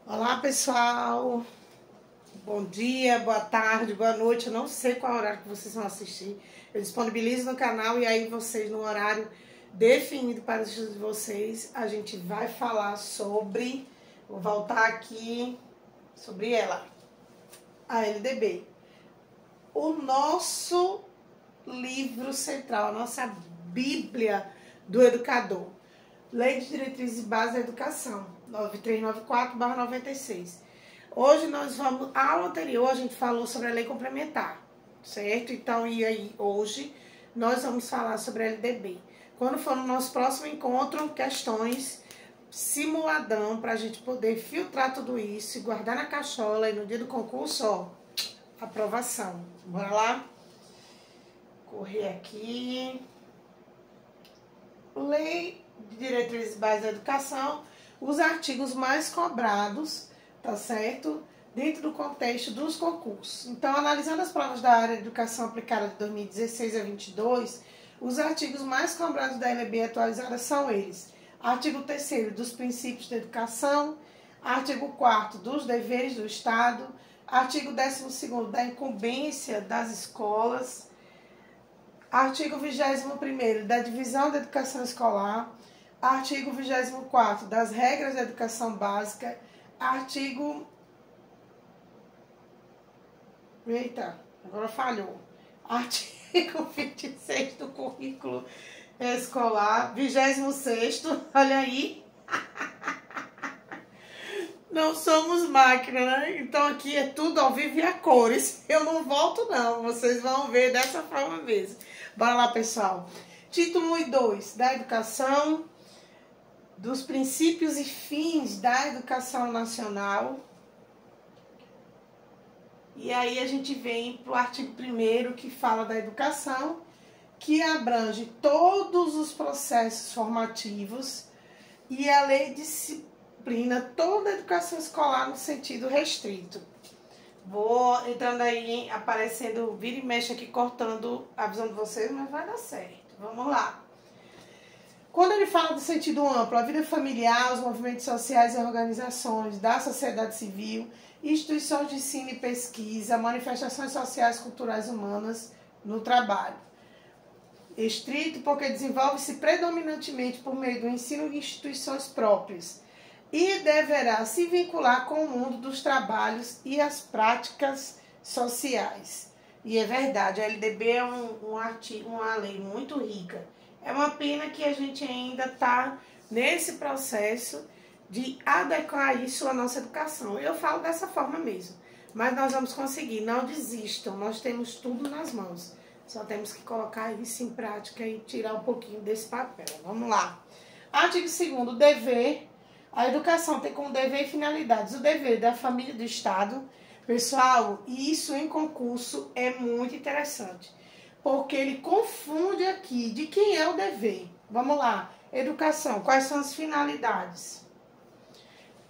Olá, pessoal. Bom dia, boa tarde, boa noite. Eu não sei qual horário que vocês vão assistir. Eu disponibilizo no canal e aí vocês, no horário definido para os estudos de vocês, a gente vai falar sobre... Vou voltar aqui sobre ela, a LDB. O nosso livro central, a nossa Bíblia do Educador. Lei de Diretrizes e Bases da Educação, 9394/96. Hoje nós vamos, a aula anterior a gente falou sobre a lei complementar, certo? Então, e aí, hoje nós vamos falar sobre a LDB. Quando for no nosso próximo encontro, questões, simuladão, para a gente poder filtrar tudo isso e guardar na cachola e no dia do concurso, ó, aprovação. Bora lá? Correr aqui. Lei de Diretrizes e Bases da Educação, os artigos mais cobrados, tá certo? Dentro do contexto dos concursos. Então, analisando as provas da área de educação aplicada de 2016 a 22, os artigos mais cobrados da LB atualizada são eles: artigo 3º dos princípios da educação, artigo 4º dos deveres do Estado, artigo 12º da incumbência das escolas, artigo 21º da divisão da educação escolar, artigo 24º das regras da educação básica, artigo... Eita, agora falhou. Artigo 26 do currículo escolar, 26º, olha aí. Não somos máquina, né? Então aqui é tudo ao vivo e a cores. Eu não volto não, vocês vão ver dessa forma mesmo. Bora lá, pessoal. Título 1 e 2 da educação, dos princípios e fins da educação nacional. E aí a gente vem para o artigo 1º, que fala da educação, que abrange todos os processos formativos, e a lei disciplina toda a educação escolar no sentido restrito. Vou entrando aí, aparecendo, vira e mexe aqui, cortando a visão de vocês, mas vai dar certo. Vamos lá. Quando ele fala do sentido amplo, a vida familiar, os movimentos sociais e organizações da sociedade civil, instituições de ensino e pesquisa, manifestações sociais, culturais, humanas no trabalho. Estrito porque desenvolve-se predominantemente por meio do ensino de instituições próprias e deverá se vincular com o mundo dos trabalhos e as práticas sociais. E é verdade, a LDB é uma lei muito rica. É uma pena que a gente ainda está nesse processo de adequar isso à nossa educação. Eu falo dessa forma mesmo, mas nós vamos conseguir, não desistam, nós temos tudo nas mãos. Só temos que colocar isso em prática e tirar um pouquinho desse papel. Vamos lá. Artigo 2º, dever. A educação tem como dever e finalidades o dever da família e do Estado. Pessoal, isso em concurso é muito interessante, porque ele confunde aqui de quem é o dever. Vamos lá. Educação, quais são as finalidades?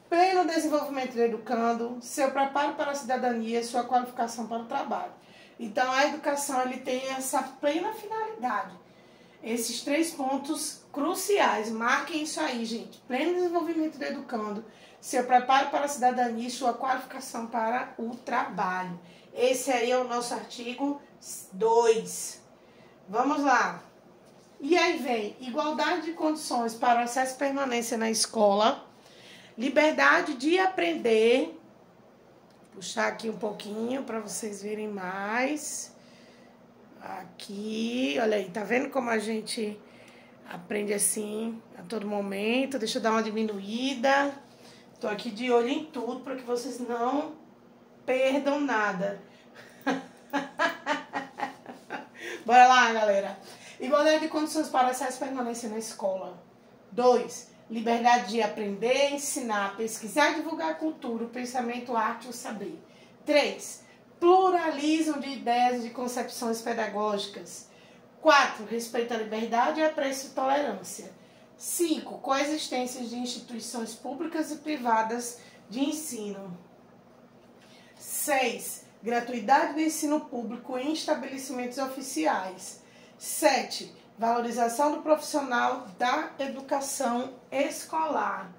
Pleno desenvolvimento do educando, seu preparo para a cidadania, sua qualificação para o trabalho. Então, a educação ele tem essa plena finalidade. Esses 3 pontos cruciais, marquem isso aí, gente. Pleno desenvolvimento do educando, seu preparo para a cidadania e sua qualificação para o trabalho. Esse aí é o nosso artigo 2. Vamos lá. E aí vem igualdade de condições para o acesso e permanência na escola, liberdade de aprender. Puxar aqui um pouquinho para vocês verem mais. Aqui, olha aí, tá vendo como a gente aprende assim a todo momento? Deixa eu dar uma diminuída. Tô aqui de olho em tudo para que vocês não perdam nada. Bora lá, galera. Igualdade de condições para acesso e permanência na escola. 2. Liberdade de aprender, ensinar, pesquisar e divulgar a cultura, o pensamento, a arte e o saber. 3. Pluralismo de ideias e de concepções pedagógicas. 4. Respeito à liberdade e apreço e tolerância. 5. Coexistência de instituições públicas e privadas de ensino. 6. Gratuidade do ensino público em estabelecimentos oficiais. 7. Valorização do profissional da educação escolar.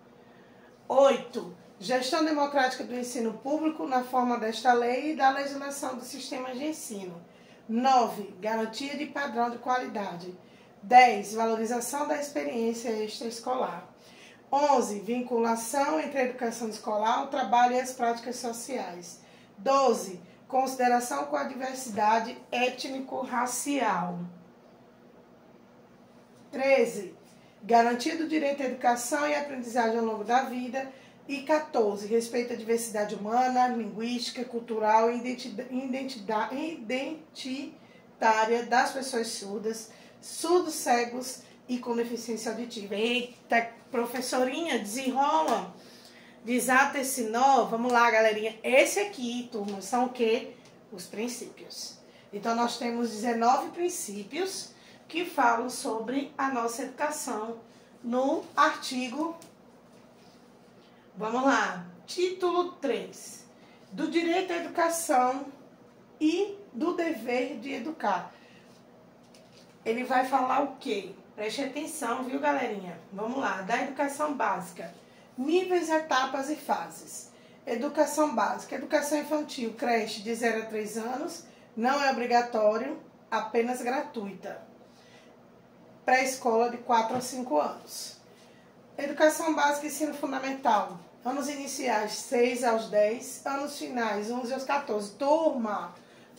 8. Gestão democrática do ensino público na forma desta lei e da legislação dos sistemas de ensino. 9. Garantia de padrão de qualidade. 10. Valorização da experiência extraescolar. 11. Vinculação entre a educação escolar, o trabalho e as práticas sociais. 12. Consideração com a diversidade étnico-racial. 13. Garantia do direito à educação e aprendizagem ao longo da vida. E 14. Respeito à diversidade humana, linguística, cultural e identitária das pessoas surdas, surdos, cegos e com deficiência auditiva. Eita, professorinha, desenrola, desata esse nó. Vamos lá, galerinha. Esse aqui, turma, são o quê? Os princípios. Então, nós temos 19 princípios que falam sobre a nossa educação no artigo. Vamos lá. Título 3. Do direito à educação e do dever de educar. Ele vai falar o quê? Preste atenção, viu, galerinha? Vamos lá. Da educação básica. Níveis, etapas e fases. Educação básica. Educação infantil, creche de 0 a 3 anos. Não é obrigatório, apenas gratuita. Pré-escola de 4 a 5 anos. Educação básica e ensino fundamental. Anos iniciais, 6 aos 10. Anos finais, 11 aos 14. Turma,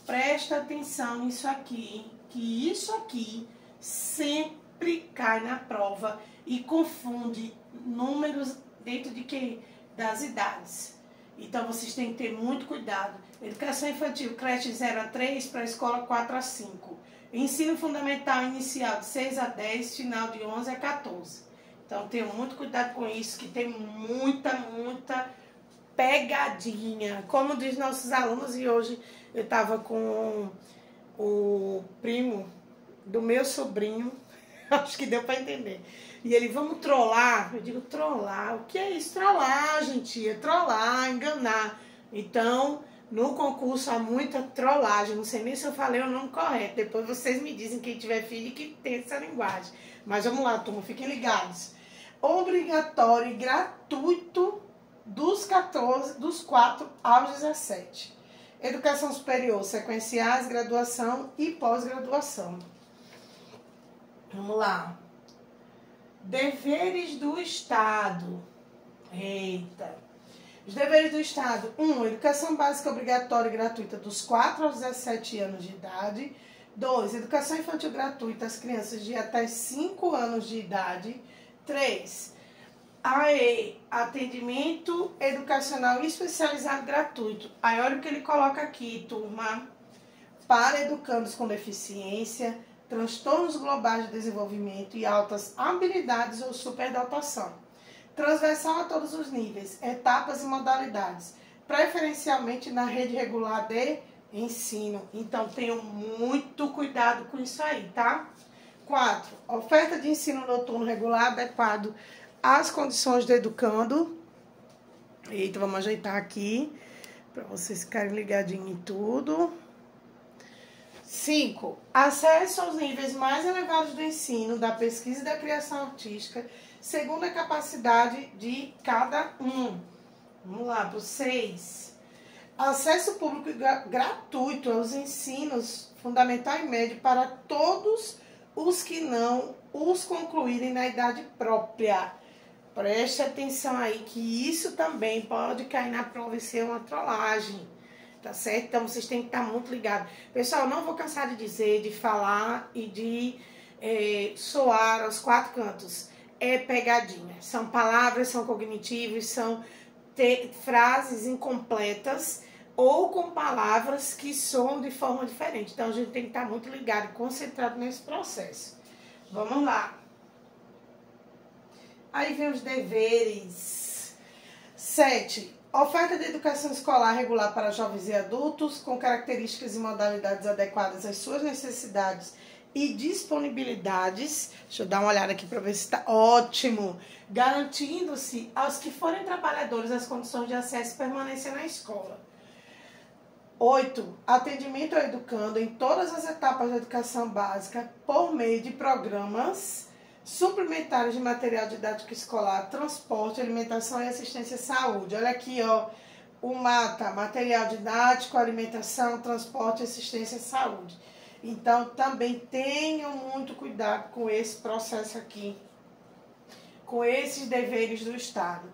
presta atenção nisso aqui, que isso aqui sempre cai na prova e confunde números dentro de quê? Das idades. Então, vocês têm que ter muito cuidado. Educação infantil, creche 0 a 3, pré-escola 4 a 5. Ensino fundamental inicial de 6 a 10, final de 11 a 14. Então, tenham muito cuidado com isso, que tem muita pegadinha. Como diz nossos alunos, e hoje eu estava com o primo do meu sobrinho, acho que deu para entender. E ele, vamos trollar? Eu digo, trollar? O que é isso? Trollar, gente, é trollar, enganar. Então, no concurso há muita trollagem, não sei nem se eu falei o nome correto. Depois vocês me dizem, quem tiver filho, que tem essa linguagem. Mas vamos lá, turma, fiquem ligados. Obrigatório e gratuito dos 4 aos 17. Educação superior, sequenciais, graduação e pós-graduação. Vamos lá. Deveres do Estado. Eita. Os deveres do Estado. 1. Educação básica obrigatória e gratuita dos 4 aos 17 anos de idade. 2. Educação infantil gratuita às crianças de até 5 anos de idade. 3. Atendimento educacional especializado gratuito. Aí olha o que ele coloca aqui, turma. Para educandos com deficiência, transtornos globais de desenvolvimento e altas habilidades ou superdotação. Transversal a todos os níveis, etapas e modalidades, preferencialmente na rede regular de ensino. Então, tenham muito cuidado com isso aí, tá? 4. Oferta de ensino noturno regular adequado às condições do educando. Eita, vamos ajeitar aqui, para vocês ficarem ligadinhos em tudo. 5. Acesso aos níveis mais elevados do ensino, da pesquisa e da criação artística, segundo a capacidade de cada um. Vamos lá, para o 6. Acesso público gratuito aos ensinos fundamental e médio para todos os que não os concluírem na idade própria. Preste atenção aí que isso também pode cair na prova e ser uma trollagem. Tá certo? Então, vocês têm que estar muito ligados. Pessoal, não vou cansar de dizer, de falar e de soar aos 4 cantos. É pegadinha. São palavras, são cognitivos, são frases incompletas ou com palavras que soam de forma diferente. Então, a gente tem que estar muito ligado e concentrado nesse processo. Vamos lá. Aí vem os deveres. 7. Oferta de educação escolar regular para jovens e adultos, com características e modalidades adequadas às suas necessidades e disponibilidades. Deixa eu dar uma olhada aqui para ver se está ótimo. Garantindo-se aos que forem trabalhadores as condições de acesso e permanência na escola. 8. Atendimento ao educando em todas as etapas da educação básica por meio de programas suplementares de material didático escolar, transporte, alimentação e assistência à saúde. Olha aqui, ó, o MATA, material didático, alimentação, transporte e assistência à saúde. Então, também tenham muito cuidado com esse processo aqui, com esses deveres do Estado.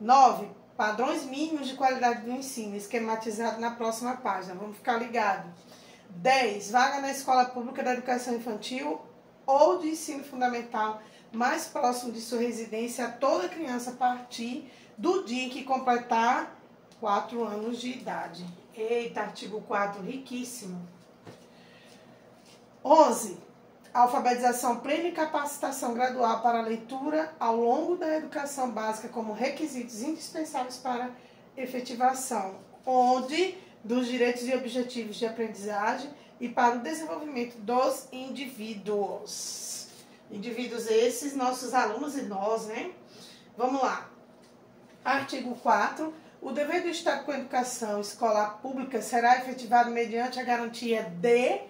9. Padrões mínimos de qualidade do ensino, esquematizado na próxima página. Vamos ficar ligados. 10. Vaga na escola pública da educação infantil ou de ensino fundamental mais próximo de sua residência a toda criança a partir do dia em que completar 4 anos de idade. Eita, artigo 4, riquíssimo. 11. Alfabetização plena e capacitação gradual para a leitura ao longo da educação básica como requisitos indispensáveis para efetivação, onde dos direitos e objetivos de aprendizagem e para o desenvolvimento dos indivíduos. Indivíduos esses, nossos alunos e nós, né? Vamos lá. Artigo 4. O dever do Estado com a educação escolar pública será efetivado mediante a garantia de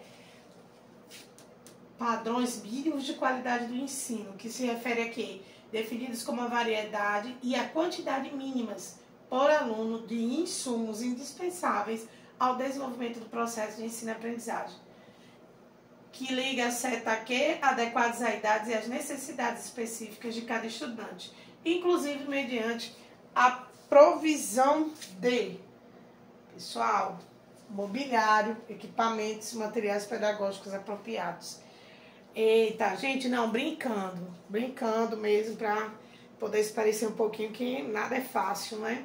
padrões mínimos de qualidade do ensino, que se refere a quê? Definidos como a variedade e a quantidade mínimas por aluno de insumos indispensáveis ao desenvolvimento do processo de ensino-aprendizagem, que liga a seta a quê? Adequados à idade e às necessidades específicas de cada estudante, inclusive mediante a provisão de, pessoal, mobiliário, equipamentos, materiais pedagógicos apropriados. Eita, gente, não, brincando mesmo, para poder se parecer um pouquinho que nada é fácil, né?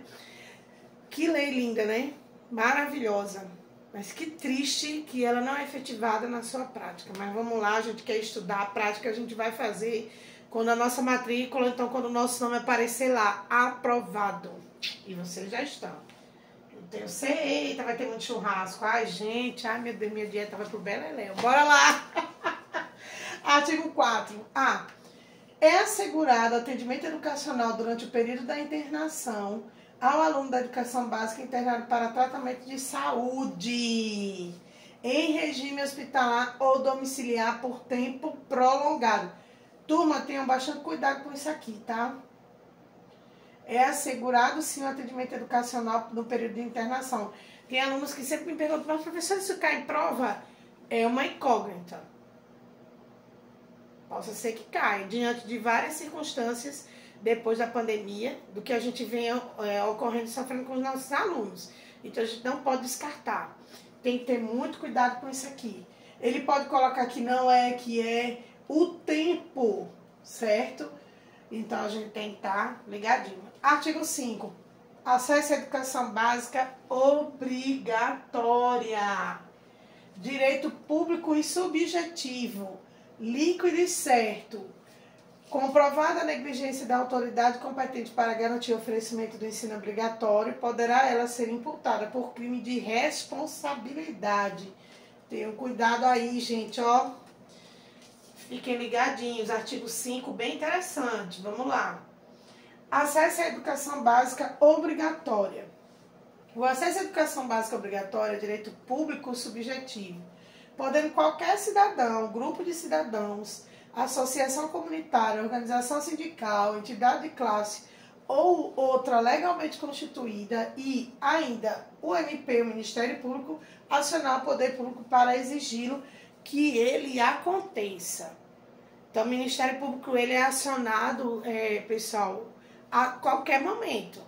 Que lei linda, né? Maravilhosa, mas que triste que ela não é efetivada na sua prática. Mas vamos lá, a gente quer estudar, a prática a gente vai fazer quando a nossa matrícula, então quando o nosso nome aparecer lá, aprovado. E vocês já estão. Então eu sei, eita, vai ter muito churrasco. Ai, gente, ai meu Deus, minha dieta vai pro beleléu. Bora lá! Artigo 4. A. É assegurado atendimento educacional durante o período da internação ao aluno da educação básica internado para tratamento de saúde em regime hospitalar ou domiciliar por tempo prolongado. Turma, tenham bastante cuidado com isso aqui, tá? É assegurado, sim, o atendimento educacional no período de internação. Tem alunos que sempre me perguntam, mas professor, isso cai em prova? É uma incógnita. Possa ser que caia, diante de várias circunstâncias depois da pandemia, do que a gente vem ocorrendo, sofrendo com os nossos alunos. Então, a gente não pode descartar. Tem que ter muito cuidado com isso aqui. Ele pode colocar que não é, que é o tempo, certo? Então, a gente tem que estar ligadinho. Artigo 5. Acesso à educação básica obrigatória. Direito público e subjetivo. Líquido e certo. Comprovada a negligência da autoridade competente para garantir o oferecimento do ensino obrigatório, poderá ela ser imputada por crime de responsabilidade. Tenham cuidado aí, gente, ó. Fiquem ligadinhos. Artigo 5, bem interessante. Vamos lá. Acesso à educação básica obrigatória. O acesso à educação básica obrigatória é direito público subjetivo, podendo qualquer cidadão, grupo de cidadãos, associação comunitária, organização sindical, entidade de classe ou outra legalmente constituída e ainda o MP, o Ministério Público, acionar o Poder Público para exigi-lo que ele aconteça. Então, o Ministério Público ele é acionado, pessoal, a qualquer momento.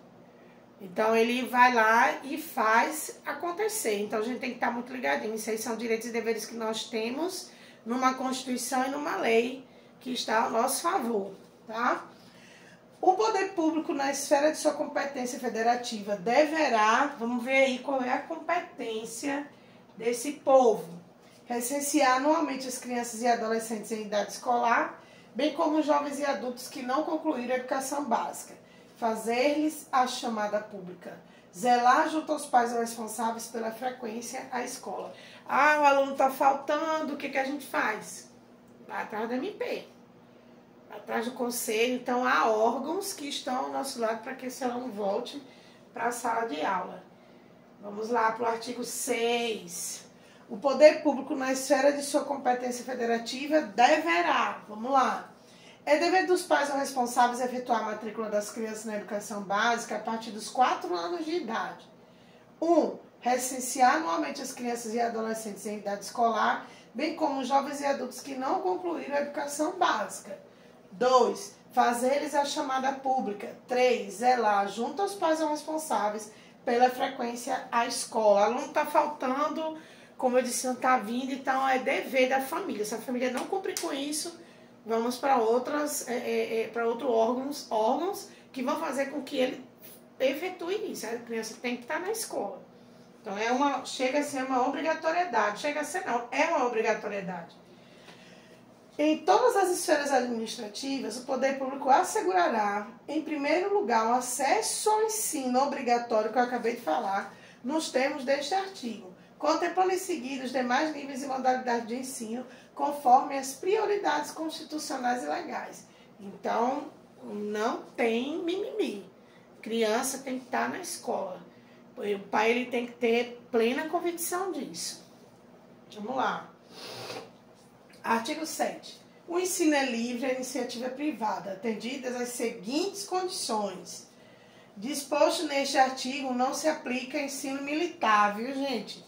Então, ele vai lá e faz acontecer. Então, a gente tem que estar muito ligadinho. Isso aí são direitos e deveres que nós temos numa Constituição e numa lei que está ao nosso favor, tá? O poder público, na esfera de sua competência federativa, deverá, vamos ver aí qual é a competência desse povo, recensear anualmente as crianças e adolescentes em idade escolar, bem como os jovens e adultos que não concluíram a educação básica, fazer-lhes a chamada pública, zelar junto aos pais responsáveis pela frequência à escola. Ah, o aluno está faltando, o que que a gente faz? Vai atrás do MP, vai atrás do conselho. Então, há órgãos que estão ao nosso lado para que esse aluno volte para a sala de aula. Vamos lá para o artigo 6. O poder público, na esfera de sua competência federativa, deverá, vamos lá, É dever dos pais ou responsáveis efetuar a matrícula das crianças na educação básica a partir dos 4 anos de idade. 1. Recensear anualmente as crianças e adolescentes em idade escolar, bem como os jovens e adultos que não concluíram a educação básica. 2. Fazer-lhes a chamada pública. 3. Zelar, junto aos pais ou responsáveis, pela frequência à escola. O aluno está faltando, como eu disse, não está vindo, então é dever da família. Se a família não cumprir com isso, vamos para outros órgãos que vão fazer com que ele efetue isso. A criança tem que estar na escola. Então, chega a ser uma obrigatoriedade. Chega a ser não, é uma obrigatoriedade. Em todas as esferas administrativas, o poder público assegurará, em primeiro lugar, o acesso ao ensino obrigatório, que eu acabei de falar, nos termos deste artigo, contemplando em seguida os demais níveis e modalidades de ensino, conforme as prioridades constitucionais e legais. Então, não tem mimimi. Criança tem que estar na escola. O pai ele tem que ter plena convicção disso. Vamos lá. Artigo 7. O ensino é livre à iniciativa privada, atendidas as seguintes condições. Disposto neste artigo, não se aplica ensino militar, viu, gente?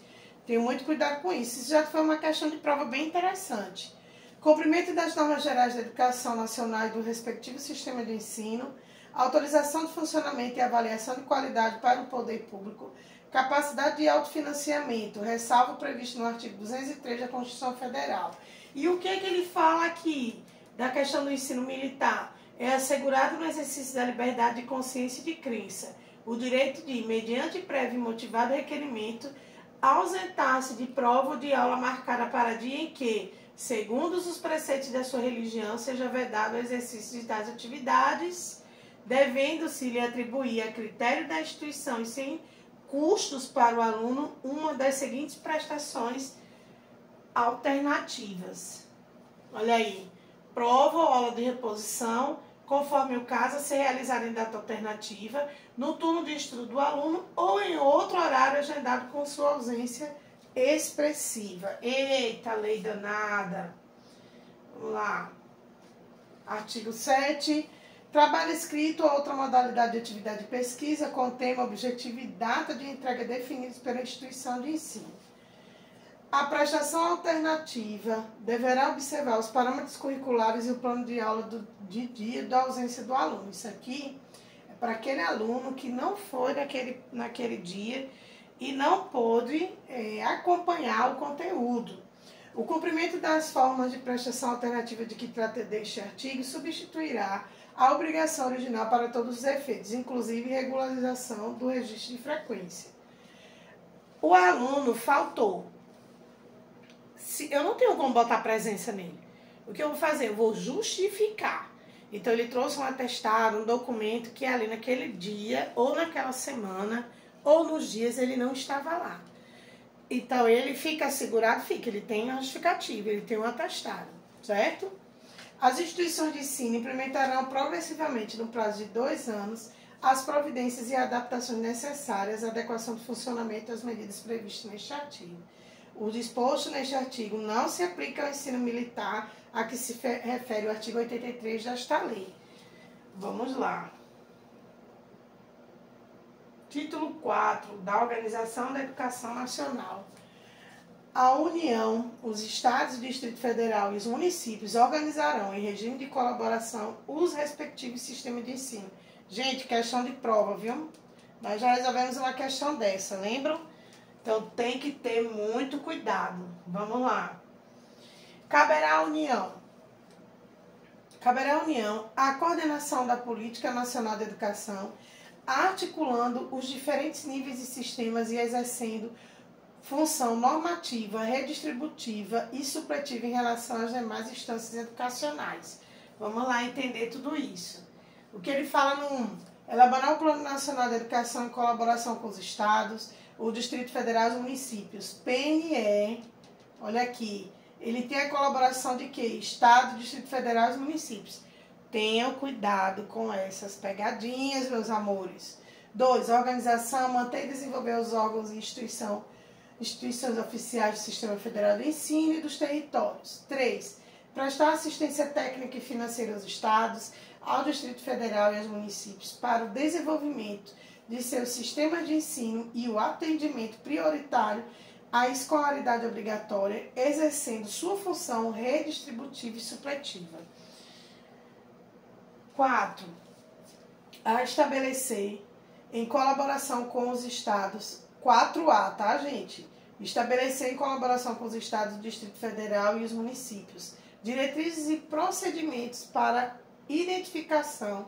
Tenho muito cuidado com isso. Isso já foi uma questão de prova bem interessante. Cumprimento das normas gerais da educação nacional e do respectivo sistema de ensino, autorização de funcionamento e avaliação de qualidade para o poder público, capacidade de autofinanciamento, ressalvo previsto no artigo 203 da Constituição Federal. E o que ele fala aqui da questão do ensino militar? É assegurado no exercício da liberdade de consciência e de crença o direito de, mediante prévio e motivado requerimento, ausentar-se de prova ou de aula marcada para dia em que, segundo os preceitos da sua religião, seja vedado o exercício de tais atividades, devendo-se lhe atribuir a critério da instituição e sem custos para o aluno uma das seguintes prestações alternativas. Olha aí, prova ou aula de reposição, conforme o caso, a ser realizada em data alternativa, no turno de estudo do aluno ou em outro horário agendado com sua ausência expressiva. Eita, lei danada! Vamos lá. Artigo 7. Trabalho escrito ou outra modalidade de atividade de pesquisa com tema, objetivo e data de entrega definidos pela instituição de ensino. A prestação alternativa deverá observar os parâmetros curriculares e o plano de aula de dia da ausência do aluno. Isso aqui é para aquele aluno que não foi naquele dia e não pôde acompanhar o conteúdo. O cumprimento das formas de prestação alternativa de que trata deste artigo substituirá a obrigação original para todos os efeitos, inclusive regularização do registro de frequência. O aluno faltou. Eu não tenho como botar presença nele. O que eu vou fazer? Eu vou justificar. Então, ele trouxe um atestado, um documento que ali naquele dia, ou naquela semana, ou nos dias ele não estava lá. Então, ele fica assegurado, ele tem uma justificativa, ele tem um atestado, certo? As instituições de ensino implementarão progressivamente, no prazo de 2 anos, as providências e adaptações necessárias à adequação do funcionamento às medidas previstas neste artigo. O disposto neste artigo não se aplica ao ensino militar a que se refere o artigo 83 desta lei. Vamos lá. Título 4 da Organização da Educação Nacional. A União, os Estados, o Distrito Federal e os municípios organizarão em regime de colaboração os respectivos sistemas de ensino. Gente, questão de prova, viu? Nós já resolvemos uma questão dessa, lembram? Então, tem que ter muito cuidado. Vamos lá. Caberá à União a coordenação da Política Nacional de Educação, articulando os diferentes níveis e sistemas e exercendo função normativa, redistributiva e supletiva em relação às demais instâncias educacionais. Vamos lá entender tudo isso. O que ele fala no 1? Elaborar o Plano Nacional de Educação em colaboração com os estados, o Distrito Federal e os municípios. PNE, olha aqui, ele tem a colaboração de quê? Estado, Distrito Federal e os municípios. Tenham cuidado com essas pegadinhas, meus amores. 2. Organização, manter e desenvolver os órgãos e instituições oficiais do Sistema Federal de Ensino e dos territórios. 3. prestar assistência técnica e financeira aos estados, ao Distrito Federal e aos municípios para o desenvolvimento de seus sistemas de ensino e o atendimento prioritário à escolaridade obrigatória, exercendo sua função redistributiva e supletiva. 4. A estabelecer, em colaboração com os estados, 4A, tá, gente? Estabelecer em colaboração com os estados, o Distrito Federal e os municípios, diretrizes e procedimentos para identificação,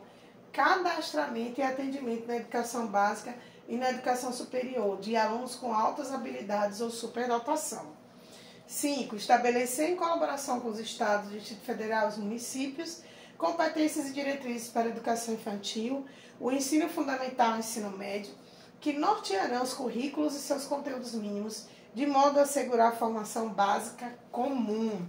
cadastramento e atendimento na educação básica e na educação superior de alunos com altas habilidades ou superdotação. 5. Estabelecer em colaboração com os estados, Distrito Federal e os municípios, competências e diretrizes para a educação infantil, o ensino fundamental e o ensino médio, que nortearão os currículos e seus conteúdos mínimos, de modo a assegurar a formação básica comum.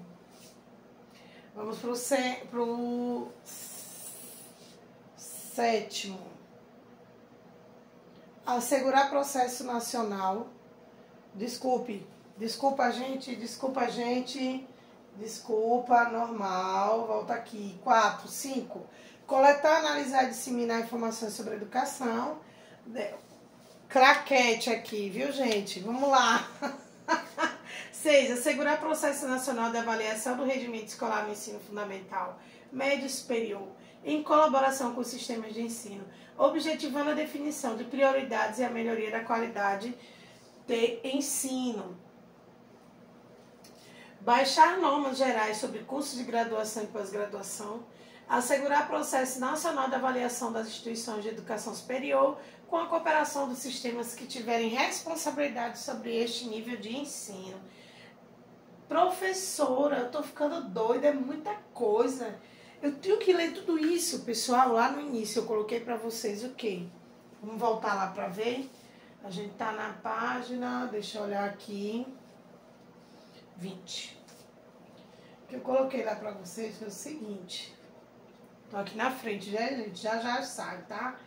Vamos para o 7º. Assegurar processo nacional. Desculpa, normal, volta aqui. 4, 5. Coletar, analisar e disseminar informações sobre educação. Craquete aqui, viu, gente? Vamos lá. 6. Assegurar processo nacional de avaliação do rendimento escolar no ensino fundamental, médio e superior, em colaboração com os sistemas de ensino, objetivando a definição de prioridades e a melhoria da qualidade de ensino. Baixar normas gerais sobre cursos de graduação e pós-graduação, assegurar processo nacional de avaliação das instituições de educação superior com a cooperação dos sistemas que tiverem responsabilidade sobre este nível de ensino. Professora, eu tô ficando doida, é muita coisa. Eu tenho que ler tudo isso, pessoal. Lá no início eu coloquei para vocês o quê? Vamos voltar lá para ver. A gente tá na página, deixa eu olhar aqui, 20. O que eu coloquei lá para vocês foi o seguinte. Tô aqui na frente, né, gente? Já sai, tá?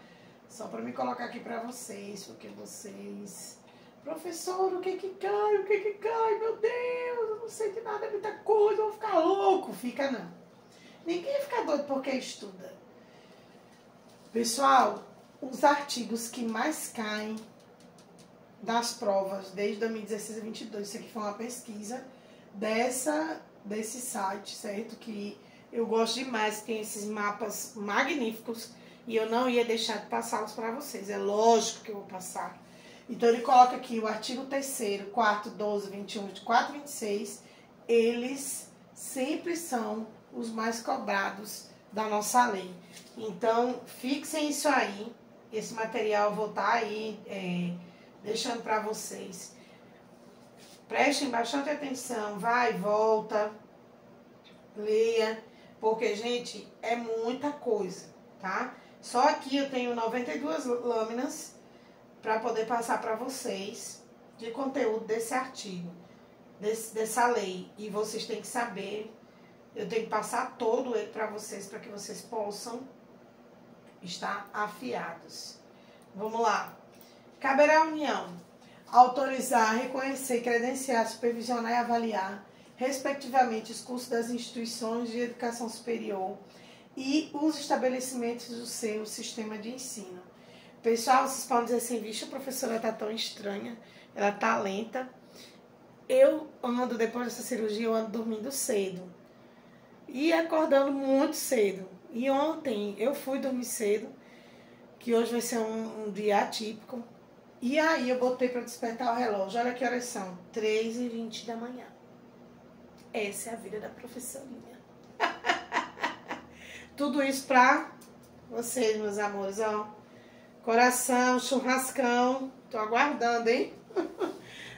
Só para me colocar aqui para vocês, porque vocês... Professor, o que que cai? Meu Deus, eu não sei de nada, é muita coisa, eu vou ficar louco. Fica não. Ninguém fica doido porque estuda. Pessoal, os artigos que mais caem das provas desde 2016 a 2022, isso aqui foi uma pesquisa desse site, certo? Que eu gosto demais, tem esses mapas magníficos e eu não ia deixar de passá-los para vocês. É lógico que eu vou passar. Então, ele coloca aqui o artigo 3º, 4º, 12, 21, 24 e 26. Eles sempre são os mais cobrados da nossa lei. Então, fixem isso aí. Esse material eu vou estar aí deixando para vocês. Prestem bastante atenção. Vai e volta. Leia. Porque, gente, é muita coisa, tá? Só aqui eu tenho 92 lâminas para poder passar para vocês de conteúdo desse artigo, dessa lei. E vocês têm que saber, eu tenho que passar todo ele para vocês que vocês possam estar afiados. Vamos lá. Caberá à União autorizar, reconhecer, credenciar, supervisionar e avaliar, respectivamente, os cursos das instituições de educação superior e os estabelecimentos do seu sistema de ensino. Pessoal, vocês podem dizer assim, vixe, a professora tá tão estranha, ela tá lenta. Eu ando, depois dessa cirurgia, eu ando dormindo cedo e acordando muito cedo. E ontem eu fui dormir cedo, que hoje vai ser um dia atípico. E aí eu botei para despertar o relógio. Olha que horas são, 3h20 da manhã. Essa é a vida da professorinha. Tudo isso pra vocês, meus amores, ó. Coração, churrascão. Tô aguardando, hein?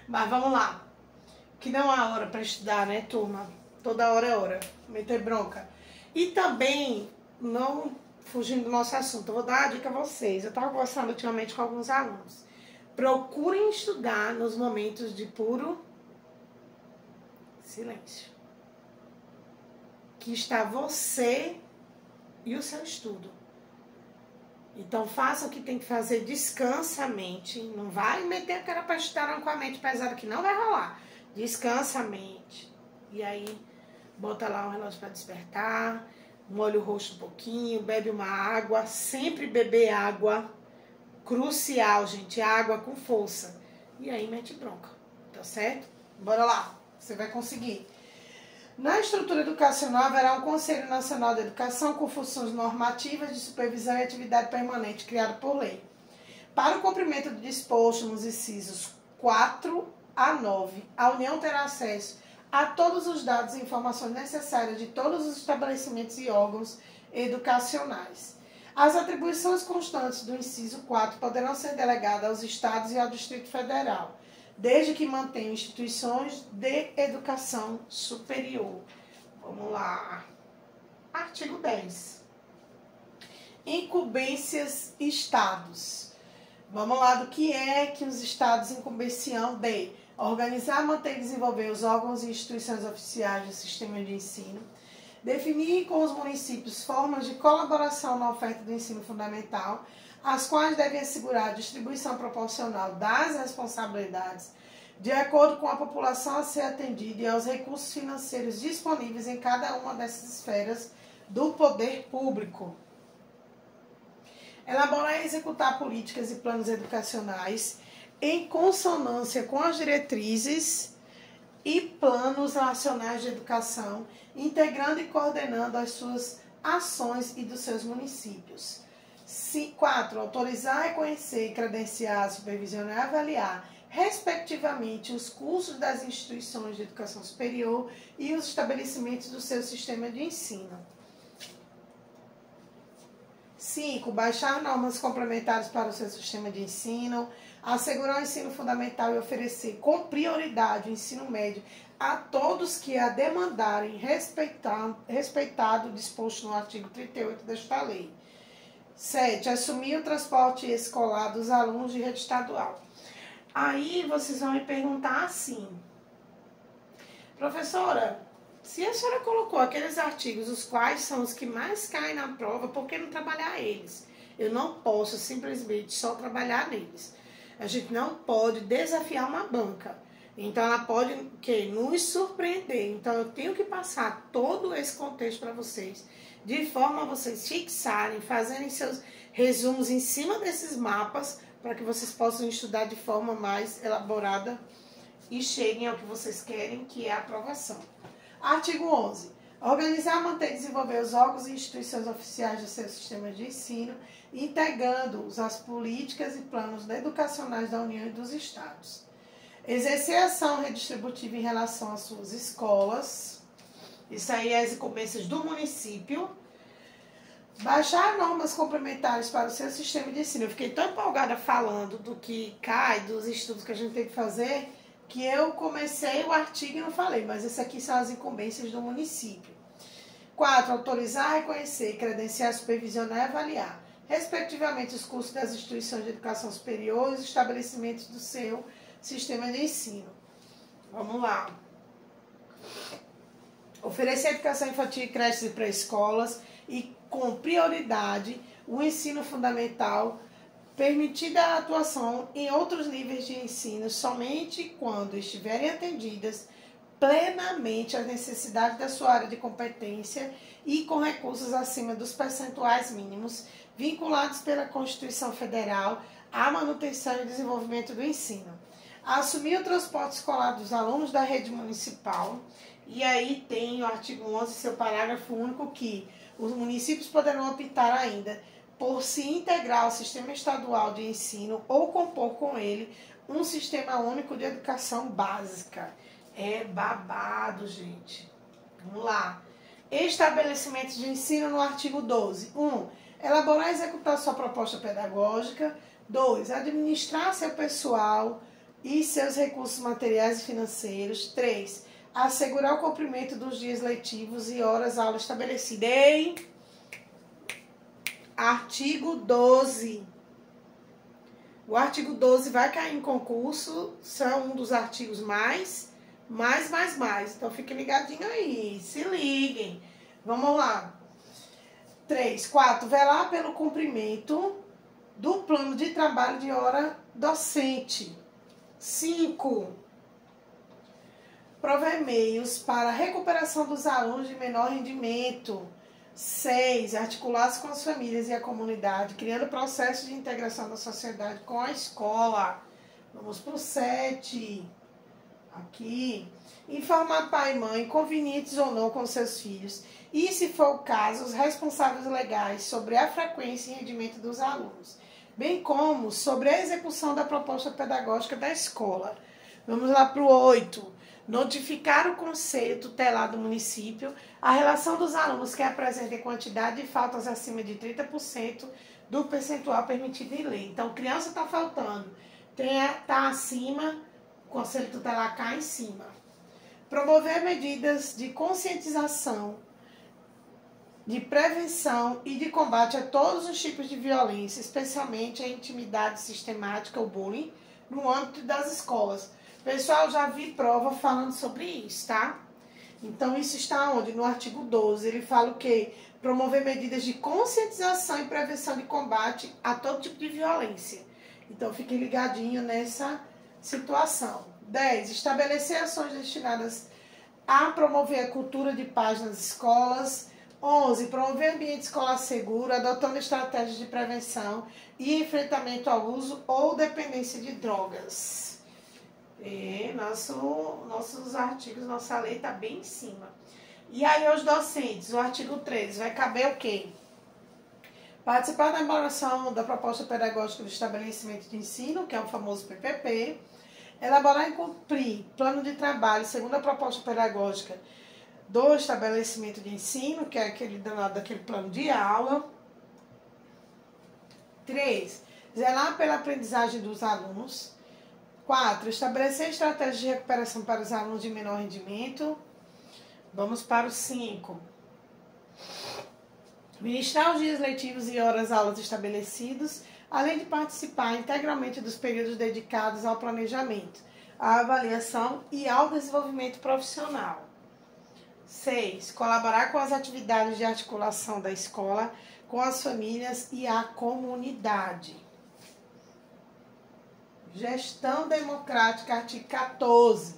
Mas vamos lá. Que não há hora para estudar, né, turma? Toda hora é hora. Meter bronca. E também, não fugindo do nosso assunto, eu vou dar uma dica a vocês. Eu tava conversando ultimamente com alguns alunos. Procurem estudar nos momentos de puro silêncio. Que está você e o seu estudo. Então, faça o que tem que fazer, descansa a mente. Não vai meter a cara para estudar com a mente pesada, que não vai rolar. Descansa a mente. E aí, bota lá um relógio para despertar, molha o rosto um pouquinho, bebe uma água, sempre beber água, crucial, gente, água com força. E aí mete bronca, tá certo? Bora lá, você vai conseguir. Na estrutura educacional haverá um Conselho Nacional de Educação com funções normativas de supervisão e atividade permanente criado por lei. Para o cumprimento do disposto nos incisos 4 a 9, a União terá acesso a todos os dados e informações necessárias de todos os estabelecimentos e órgãos educacionais. As atribuições constantes do inciso 4 poderão ser delegadas aos estados e ao Distrito Federal, desde que mantenham instituições de educação superior. Vamos lá. Artigo 10. Incumbências estados. Vamos lá do que é que os estados incumbenciam de organizar, manter e desenvolver os órgãos e instituições oficiais do sistema de ensino, definir com os municípios formas de colaboração na oferta do ensino fundamental, as quais devem assegurar a distribuição proporcional das responsabilidades de acordo com a população a ser atendida e aos recursos financeiros disponíveis em cada uma dessas esferas do poder público. Elaborar e executar políticas e planos educacionais em consonância com as diretrizes e planos nacionais de educação, integrando e coordenando as suas ações e dos seus municípios. 4. Autorizar, reconhecer, credenciar, supervisionar e avaliar, respectivamente, os cursos das instituições de educação superior e os estabelecimentos do seu sistema de ensino. 5. Baixar normas complementares para o seu sistema de ensino, assegurar o ensino fundamental e oferecer com prioridade o ensino médio a todos que a demandarem, respeitado o disposto no artigo 38 desta lei. 7. Assumir o transporte escolar dos alunos de rede estadual. Aí vocês vão me perguntar assim, professora, se a senhora colocou aqueles artigos, os quais são os que mais caem na prova, por que não trabalhar eles? Eu não posso simplesmente só trabalhar neles. A gente não pode desafiar uma banca. Então, ela pode nos surpreender. Então, eu tenho que passar todo esse contexto para vocês, de forma a vocês fixarem, fazerem seus resumos em cima desses mapas, para que vocês possam estudar de forma mais elaborada e cheguem ao que vocês querem, que é a aprovação. Artigo 11. Organizar, manter e desenvolver os órgãos e instituições oficiais do seu sistema de ensino, integrando-os às políticas e planos educacionais da União e dos Estados. Exercer ação redistributiva em relação às suas escolas. Isso aí é as incumbências do município. Baixar normas complementares para o seu sistema de ensino. Eu fiquei tão empolgada falando do que cai, dos estudos que a gente tem que fazer, que eu comecei o artigo e não falei, mas esse aqui são as incumbências do município. 4. Autorizar, reconhecer, credenciar, supervisionar e avaliar, respectivamente, os cursos das instituições de educação superior e os estabelecimentos do seu sistema de ensino. Vamos lá. Oferecer educação infantil e creches e pré-escolas e, com prioridade, o ensino fundamental, permitida a atuação em outros níveis de ensino somente quando estiverem atendidas plenamente às necessidades da sua área de competência e com recursos acima dos percentuais mínimos vinculados pela Constituição Federal à manutenção e desenvolvimento do ensino. Assumir o transporte escolar dos alunos da rede municipal, e aí tem o artigo 11, seu parágrafo único, que os municípios poderão optar ainda por se integrar ao sistema estadual de ensino ou compor com ele um sistema único de educação básica. É babado, gente. Vamos lá. Estabelecimentos de ensino no artigo 12. 1. Elaborar e executar sua proposta pedagógica. 2. Administrar seu pessoal e seus recursos materiais e financeiros. 3. Assegurar o cumprimento dos dias letivos e horas-aula estabelecidas. Artigo 12. O artigo 12 vai cair em concurso, são um dos artigos mais. Então, fiquem ligadinhos aí, se liguem. Vamos lá. 3. 4. Velar pelo cumprimento do plano de trabalho de hora docente. 5. Prover meios para a recuperação dos alunos de menor rendimento. 6. Articular-se com as famílias e a comunidade, criando processos de integração da sociedade com a escola. Vamos para o 7. Aqui. Informar pai e mãe, convenientes ou não, com seus filhos. E, se for o caso, os responsáveis legais sobre a frequência e rendimento dos alunos, bem como sobre a execução da proposta pedagógica da escola. Vamos lá para o 8. Notificar o Conselho Tutelar do município a relação dos alunos que apresentem quantidade de faltas acima de 30% do percentual permitido em lei. Então, criança está faltando, está acima, o Conselho Tutelar cai em cima. Promover medidas de conscientização, de prevenção e de combate a todos os tipos de violência, especialmente a intimidade sistemática, o bullying, no âmbito das escolas. Pessoal, já vi prova falando sobre isso, tá? Então, isso está onde? No artigo 12. Ele fala o quê? Promover medidas de conscientização e prevenção de combate a todo tipo de violência. Então, fiquem ligadinhos nessa situação. 10. Estabelecer ações destinadas a promover a cultura de paz nas escolas. 11. Promover ambiente escolar seguro, adotando estratégias de prevenção e enfrentamento ao uso ou dependência de drogas. Nossos artigos, nossa lei está bem em cima. E aí, os docentes, o artigo 13, vai caber o quê? Participar da elaboração da proposta pedagógica do estabelecimento de ensino, que é o famoso PPP. Elaborar e cumprir plano de trabalho segundo a proposta pedagógica do estabelecimento de ensino, que é aquele danado daquele plano de aula. 3. Zelar pela aprendizagem dos alunos. 4. Estabelecer estratégias de recuperação para os alunos de menor rendimento. Vamos para o 5. Ministrar os dias letivos e horas-aulas estabelecidos, além de participar integralmente dos períodos dedicados ao planejamento, à avaliação e ao desenvolvimento profissional. 6. Colaborar com as atividades de articulação da escola, com as famílias e a comunidade. Gestão democrática, artigo 14.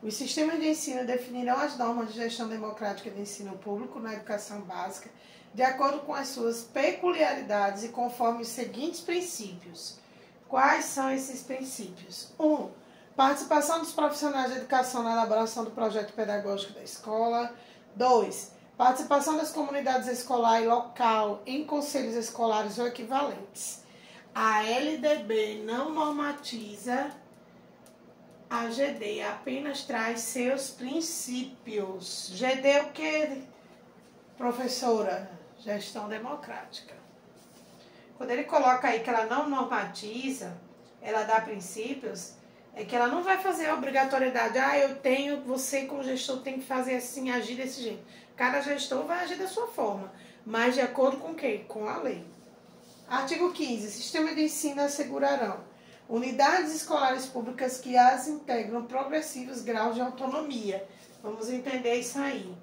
Os sistemas de ensino definirão as normas de gestão democrática de ensino público na educação básica, de acordo com as suas peculiaridades e conforme os seguintes princípios. Quais são esses princípios? 1. Participação dos profissionais de educação na elaboração do projeto pedagógico da escola. 2. Participação das comunidades escolar e local em conselhos escolares ou equivalentes. A LDB não normatiza, a GD apenas traz seus princípios. GD é o que, professora? Gestão democrática. Quando ele coloca aí que ela não normatiza, ela dá princípios, é que ela não vai fazer a obrigatoriedade. Você como gestor tem que fazer assim, agir desse jeito. Cada gestor vai agir da sua forma, mas de acordo com o quê? Com a lei. Artigo 15. Sistema de ensino assegurarão unidades escolares públicas que as integram progressivos graus de autonomia. Vamos entender isso aí.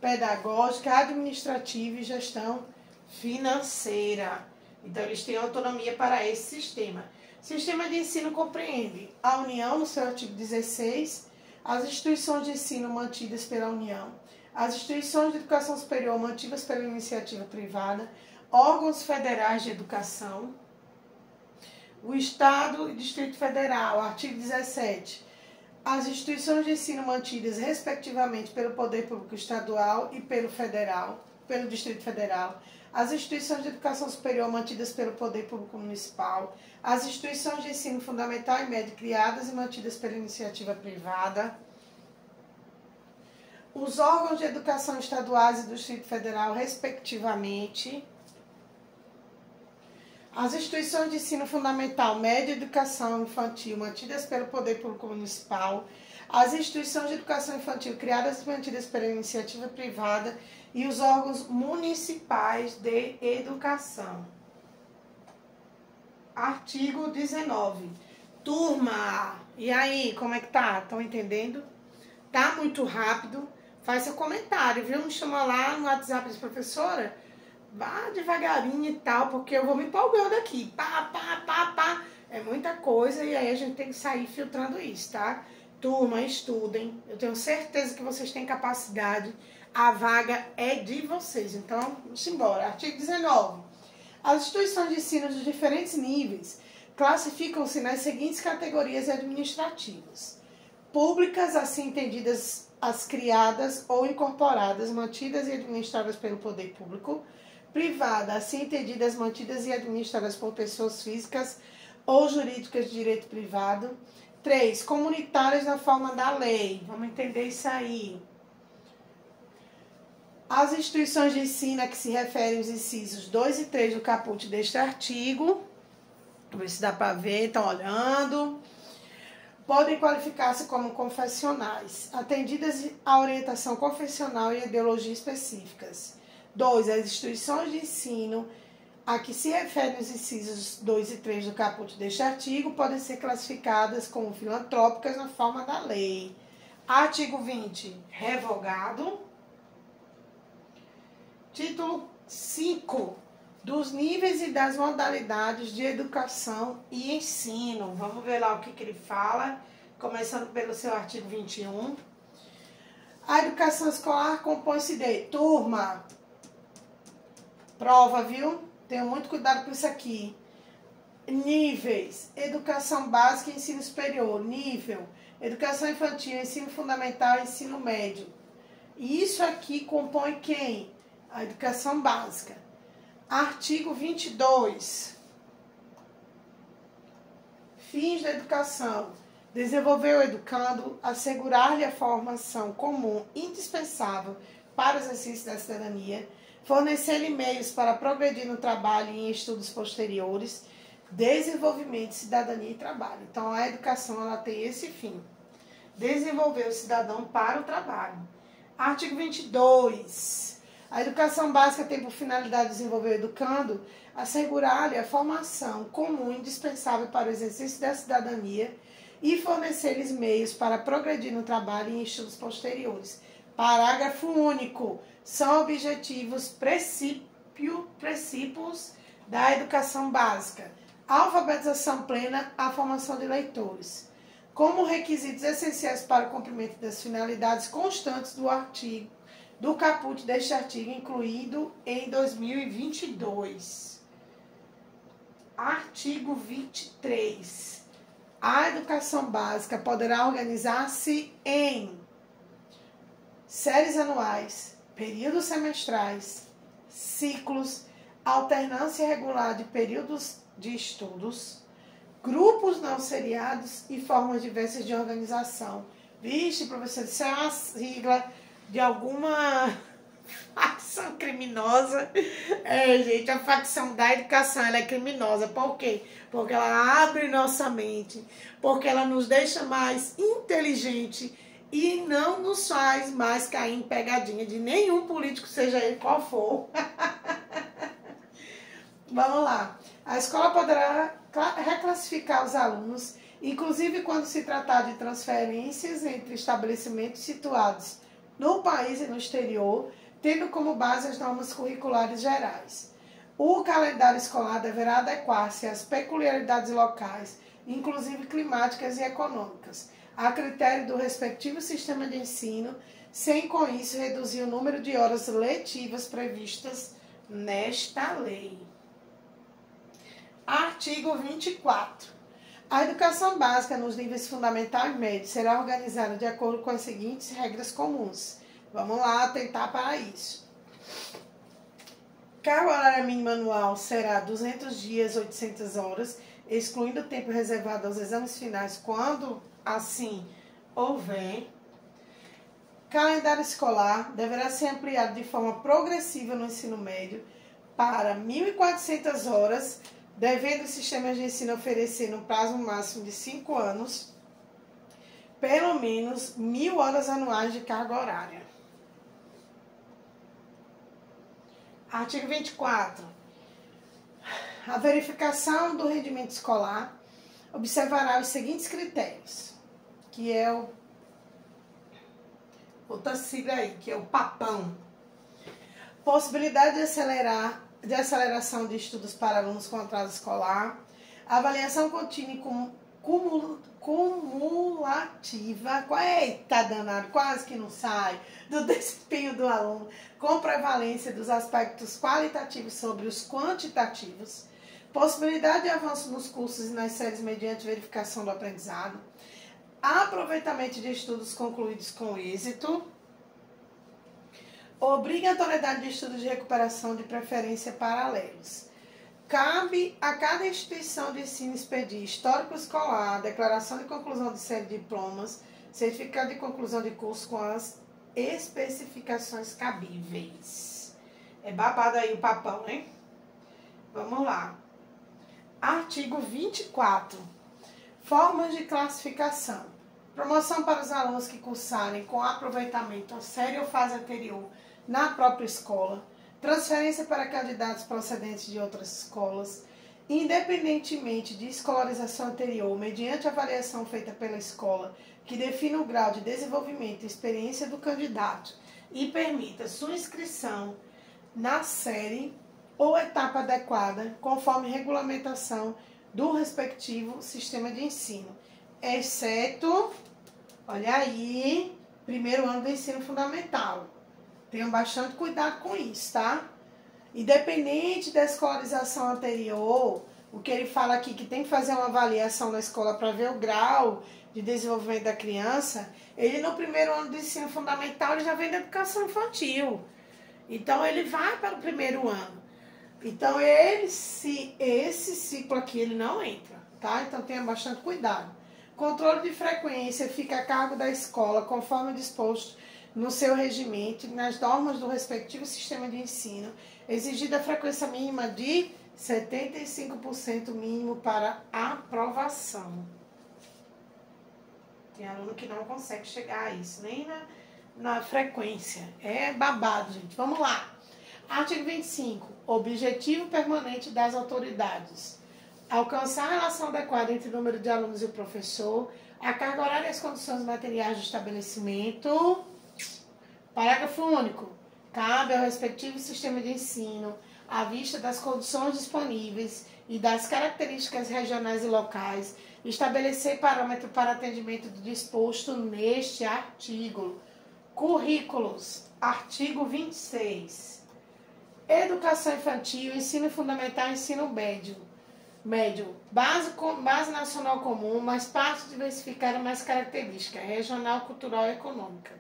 Pedagógica, administrativa e gestão financeira. Então, eles têm autonomia para esse sistema. Sistema de ensino compreende a União, no seu artigo 16, as instituições de ensino mantidas pela União, as instituições de educação superior mantidas pela iniciativa privada, órgãos federais de educação, o Estado e Distrito Federal, artigo 17, as instituições de ensino mantidas respectivamente pelo Poder Público Estadual e pelo Federal, pelo Distrito Federal, as instituições de educação superior mantidas pelo Poder Público Municipal, as instituições de ensino fundamental e médio criadas e mantidas pela iniciativa privada, os órgãos de educação estaduais e do Distrito Federal, respectivamente, as instituições de ensino fundamental, médio e educação infantil mantidas pelo Poder Público Municipal, as instituições de educação infantil criadas e mantidas pela iniciativa privada e os órgãos municipais de educação. Artigo 19. Turma, e aí, como é que tá? Estão entendendo? Tá muito rápido? Faz seu comentário, viu? Me chama lá no WhatsApp de professora. Vá devagarinho e tal, porque eu vou me empolgando aqui. Pá. É muita coisa e aí a gente tem que sair filtrando isso, tá? Turma, estudem. Eu tenho certeza que vocês têm capacidade. A vaga é de vocês. Então, vamos embora. Artigo 19. As instituições de ensino de diferentes níveis classificam-se nas seguintes categorias administrativas: públicas, assim entendidas as criadas ou incorporadas, mantidas e administradas pelo poder público; privada, assim entendidas, mantidas e administradas por pessoas físicas ou jurídicas de direito privado. 3. Comunitárias na forma da lei. Vamos entender isso aí. As instituições de ensino a que se referem os incisos 2 e 3 do caput deste artigo, vou ver se dá para ver, estão olhando, podem qualificar-se como confessionais, atendidas à orientação confessional e ideologia específicas. 2. As instituições de ensino a que se referem os incisos 2 e 3 do caput deste artigo podem ser classificadas como filantrópicas na forma da lei. Artigo 20. Revogado. Título 5. Dos níveis e das modalidades de educação e ensino. Vamos ver lá o que ele fala, começando pelo seu artigo 21. A educação escolar compõe-se de... Turma, prova, viu? Tenham muito cuidado com isso aqui. Níveis: educação básica e ensino superior. Nível: educação infantil, ensino fundamental e ensino médio. E isso aqui compõe quem? A educação básica. Artigo 22. Fins da educação: desenvolver o educando, assegurar-lhe a formação comum indispensável para o exercício da cidadania, fornecer-lhe meios para progredir no trabalho e em estudos posteriores, desenvolvimento, cidadania e trabalho. Então, a educação ela tem esse fim: desenvolver o cidadão para o trabalho. Artigo 22. A educação básica tem por finalidade desenvolver o educando, assegurar-lhe a formação comum indispensável para o exercício da cidadania e fornecer-lhes meios para progredir no trabalho e em estudos posteriores. Parágrafo único. São objetivos princípios da educação básica: alfabetização plena, a formação de leitores, como requisitos essenciais para o cumprimento das finalidades constantes do caput deste artigo, incluído em 2022. Artigo 23. A educação básica poderá organizar-se em séries anuais, períodos semestrais, ciclos, alternância regular de períodos de estudos, grupos não seriados e formas diversas de organização. Vixe, professor, isso é uma sigla de alguma facção criminosa. Gente, a facção da educação, ela é criminosa. Por quê? Porque ela abre nossa mente, porque ela nos deixa mais inteligente e não nos faz mais cair em pegadinha de nenhum político, seja ele qual for. Vamos lá. A escola poderá reclassificar os alunos, inclusive quando se tratar de transferências entre estabelecimentos situados no país e no exterior, tendo como base as normas curriculares gerais. O calendário escolar deverá adequar-se às peculiaridades locais, inclusive climáticas e econômicas, a critério do respectivo sistema de ensino, sem com isso reduzir o número de horas letivas previstas nesta lei. Artigo 24. A educação básica nos níveis fundamental e médio será organizada de acordo com as seguintes regras comuns. Vamos lá atentar para isso. Carga horária mínima anual será 200 dias, 800 horas, excluindo o tempo reservado aos exames finais, quando assim houver. Calendário escolar deverá ser ampliado de forma progressiva no ensino médio para 1.400 horas, devendo os sistemas de ensino oferecer, no prazo máximo de 5 anos, pelo menos 1.000 horas anuais de carga horária. Artigo 24. A verificação do rendimento escolar observará os seguintes critérios, que é outra sigla aí, que é o PAPão. Possibilidade de aceleração de estudos para alunos com atraso escolar, avaliação contínua cumulativa, eita danado, quase que não sai, do desempenho do aluno, com prevalência dos aspectos qualitativos sobre os quantitativos, possibilidade de avanço nos cursos e nas séries mediante verificação do aprendizado, aproveitamento de estudos concluídos com êxito, obrigatoriedade de estudos de recuperação de preferência paralelos. Cabe a cada instituição de ensino expedir histórico escolar, declaração de conclusão de série de diplomas, certificado de conclusão de curso com as especificações cabíveis. É babado aí o papão, hein? Vamos lá. Artigo 24. Formas de classificação. Promoção para os alunos que cursarem com aproveitamento a série ou fase anterior na própria escola. Transferência para candidatos procedentes de outras escolas, independentemente de escolarização anterior, mediante avaliação feita pela escola, que defina o grau de desenvolvimento e experiência do candidato e permita sua inscrição na série ou etapa adequada, conforme regulamentação do respectivo sistema de ensino, exceto, olha aí, primeiro ano do ensino fundamental. Tenham bastante cuidado com isso, tá? Independente da escolarização anterior, o que ele fala aqui, que tem que fazer uma avaliação na escola para ver o grau de desenvolvimento da criança, ele no primeiro ano do ensino fundamental, ele já vem da educação infantil. Então, ele vai para o primeiro ano. Então, esse ciclo aqui, ele não entra, tá? Então, tenha bastante cuidado. Controle de frequência fica a cargo da escola, conforme disposto no seu regimento e nas normas do respectivo sistema de ensino, exigida a frequência mínima de 75% mínimo para aprovação. Tem aluno que não consegue chegar a isso, nem na frequência. É babado, gente. Vamos lá. Artigo 25. Objetivo permanente das autoridades. Alcançar a relação adequada entre o número de alunos e o professor, a carga horária e as condições materiais do estabelecimento. Parágrafo único. Cabe ao respectivo sistema de ensino, à vista das condições disponíveis e das características regionais e locais, estabelecer parâmetro para atendimento do disposto neste artigo. Currículos. Artigo 26. Educação infantil, ensino fundamental e ensino médio. Base nacional comum, mais parte diversificada, mais característica, regional, cultural e econômica.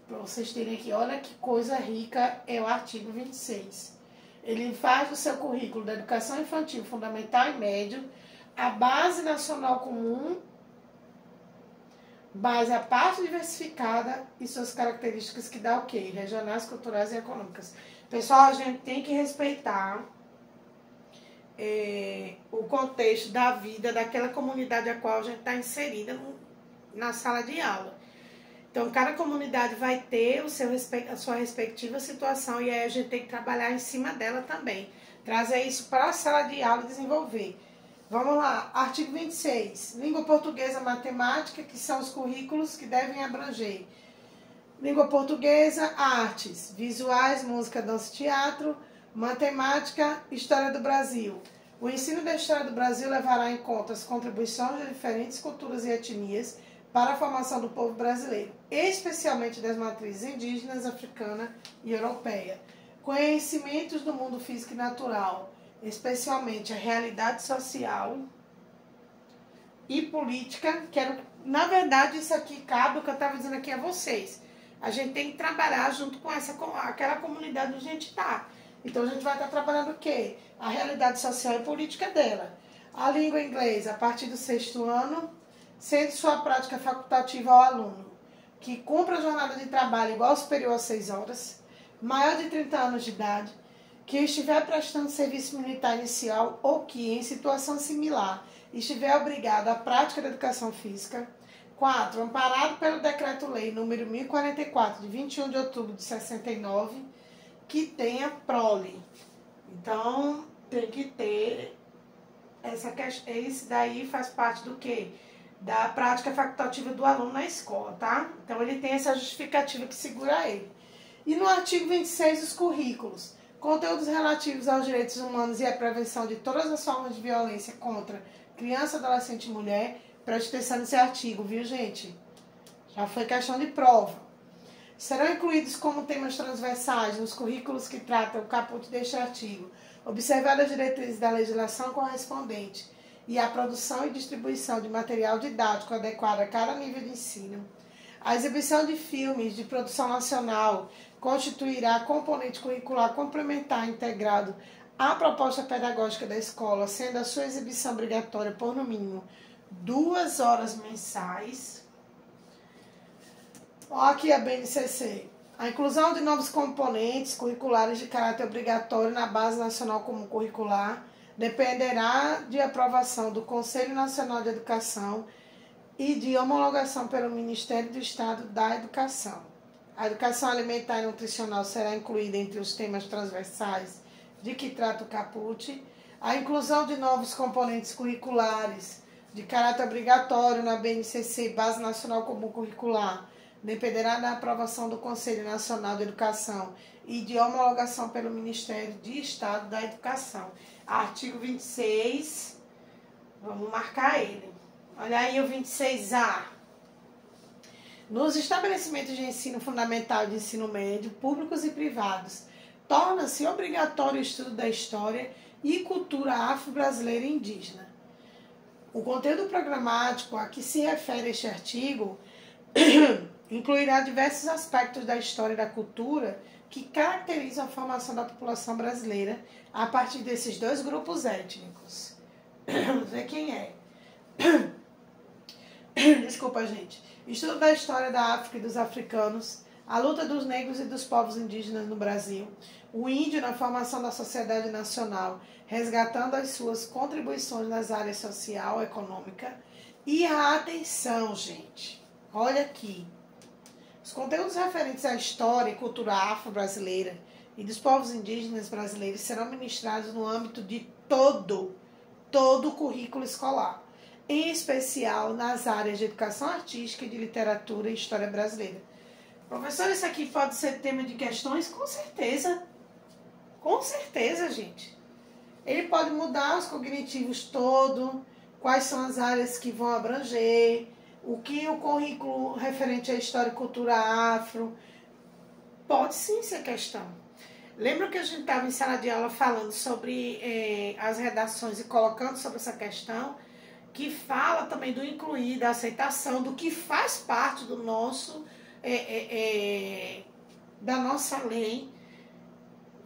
Para vocês terem aqui, olha que coisa rica é o artigo 26. Ele faz o seu currículo da educação infantil, fundamental e médio, a base nacional comum, base a parte diversificada e suas características que dá o quê? Regionais, culturais e econômicas. Pessoal, a gente tem que respeitar o contexto da vida daquela comunidade a qual a gente está inserida na sala de aula. Então, cada comunidade vai ter a sua respectiva situação e aí a gente tem que trabalhar em cima dela também. Trazer isso para a sala de aula e desenvolver. Vamos lá, artigo 26. Língua portuguesa, matemática, que são os currículos que devem abranger. Língua portuguesa, artes, visuais, música, dança e teatro, matemática, história do Brasil. O ensino da história do Brasil levará em conta as contribuições de diferentes culturas e etnias para a formação do povo brasileiro, especialmente das matrizes indígenas, africana e europeia. Conhecimentos do mundo físico e natural, especialmente a realidade social e política, na verdade isso aqui cabe, o que eu estava dizendo aqui a vocês. A gente tem que trabalhar junto com aquela comunidade onde a gente está. Então a gente vai estar trabalhando o quê? A realidade social e política dela. A língua inglesa, a partir do 6º ano, sendo sua prática facultativa ao aluno, que cumpra a jornada de trabalho igual ou superior a 6 horas, maior de 30 anos de idade, que estiver prestando serviço militar inicial ou que, em situação similar, estiver obrigado à prática da educação física. 4. Amparado pelo Decreto-Lei número 1044, de 21 de outubro de 69, que tenha prole. Então, tem que ter essa questão. Isso daí faz parte do quê? Da prática facultativa do aluno na escola, tá? Então, ele tem essa justificativa que segura ele. E no artigo 26, os currículos. Conteúdos relativos aos direitos humanos e à prevenção de todas as formas de violência contra criança, adolescente e mulher, Preste atenção nesse artigo, viu, gente? Já foi questão de prova. Serão incluídos como temas transversais nos currículos que tratam o caput deste artigo, observadas as diretrizes da legislação correspondente e a produção e distribuição de material didático adequado a cada nível de ensino. A exibição de filmes de produção nacional constituirá componente curricular complementar integrado à proposta pedagógica da escola, sendo a sua exibição obrigatória por no mínimo 2 horas mensais. Olha aqui a BNCC. A inclusão de novos componentes curriculares de caráter obrigatório na Base Nacional Comum Curricular dependerá de aprovação do Conselho Nacional de Educação e de homologação pelo Ministério do Estado da Educação. A educação alimentar e nutricional será incluída entre os temas transversais de que trata o caput. A inclusão de novos componentes curriculares de caráter obrigatório na BNCC, Base Nacional Comum Curricular, dependerá da aprovação do Conselho Nacional de Educação e de homologação pelo Ministério de Estado da Educação. Artigo 26, vamos marcar ele. Olha aí o 26A. Nos estabelecimentos de ensino fundamental e de ensino médio, públicos e privados, torna-se obrigatório o estudo da história e cultura afro-brasileira e indígena. O conteúdo programático a que se refere este artigo incluirá diversos aspectos da história e da cultura que caracterizam a formação da população brasileira a partir desses 2 grupos étnicos. Vamos ver quem é. Desculpa, gente. Estudo da história da África e dos africanos, a luta dos negros e dos povos indígenas no Brasil, o índio na formação da sociedade nacional, resgatando as suas contribuições nas áreas social, econômica e a atenção, gente. Olha aqui. Os conteúdos referentes à história e cultura afro-brasileira e dos povos indígenas brasileiros serão ministrados no âmbito de todo o currículo escolar, em especial nas áreas de educação artística e de literatura e história brasileira. Professor, isso aqui pode ser tema de questões? Com certeza. Com certeza, gente. Ele pode mudar os cognitivos todo, quais são as áreas que vão abranger, o que o currículo referente à história e cultura afro. Pode sim ser questão. Lembra que a gente estava em sala de aula falando sobre as redações e colocando sobre essa questão, que fala também do incluir, da aceitação, do que faz parte do nosso, da nossa lei,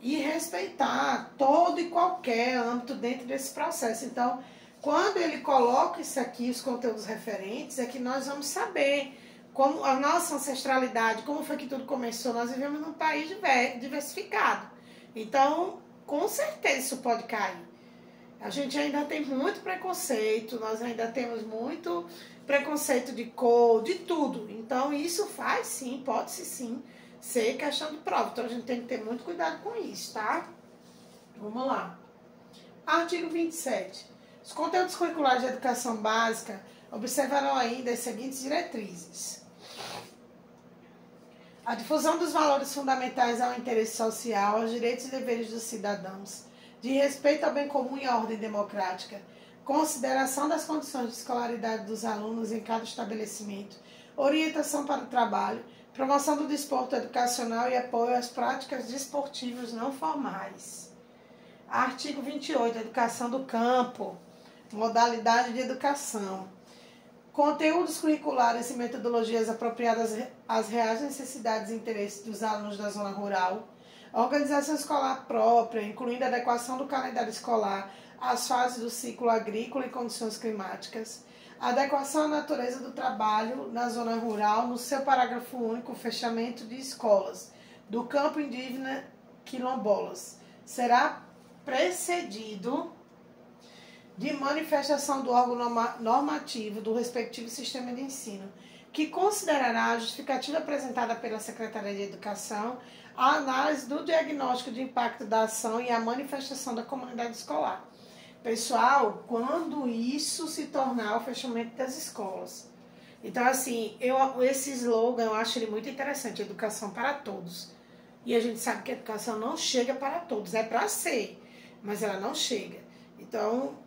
e respeitar todo e qualquer âmbito dentro desse processo. Então, quando ele coloca isso aqui, os conteúdos referentes, é que nós vamos saber como a nossa ancestralidade, como foi que tudo começou. Nós vivemos num país diversificado. Então, com certeza isso pode cair. A gente ainda tem muito preconceito, nós ainda temos muito preconceito de cor, de tudo. Então, isso faz sim, pode-se sim ser questão de prova. Então, a gente tem que ter muito cuidado com isso, tá? Vamos lá. Artigo 27. Os conteúdos curriculares de educação básica observarão ainda as seguintes diretrizes: a difusão dos valores fundamentais ao interesse social, aos direitos e deveres dos cidadãos, de respeito ao bem comum e à ordem democrática, consideração das condições de escolaridade dos alunos em cada estabelecimento, orientação para o trabalho, promoção do desporto educacional e apoio às práticas desportivas não formais. Artigo 28. Educação do campo. Modalidade de educação. Conteúdos curriculares e metodologias apropriadas às reais necessidades e interesses dos alunos da zona rural. Organização escolar própria, incluindo a adequação do calendário escolar às fases do ciclo agrícola e condições climáticas. Adequação à natureza do trabalho na zona rural, no seu parágrafo único, fechamento de escolas do campo indígena quilombolas. Será precedido de manifestação do órgão normativo do respectivo sistema de ensino, que considerará a justificativa apresentada pela Secretaria de Educação, a análise do diagnóstico de impacto da ação e a manifestação da comunidade escolar. Pessoal, quando isso se tornar o fechamento das escolas. Então, assim, esse slogan eu acho ele muito interessante, educação para todos. E a gente sabe que a educação não chega para todos, é para ser, mas ela não chega. Então,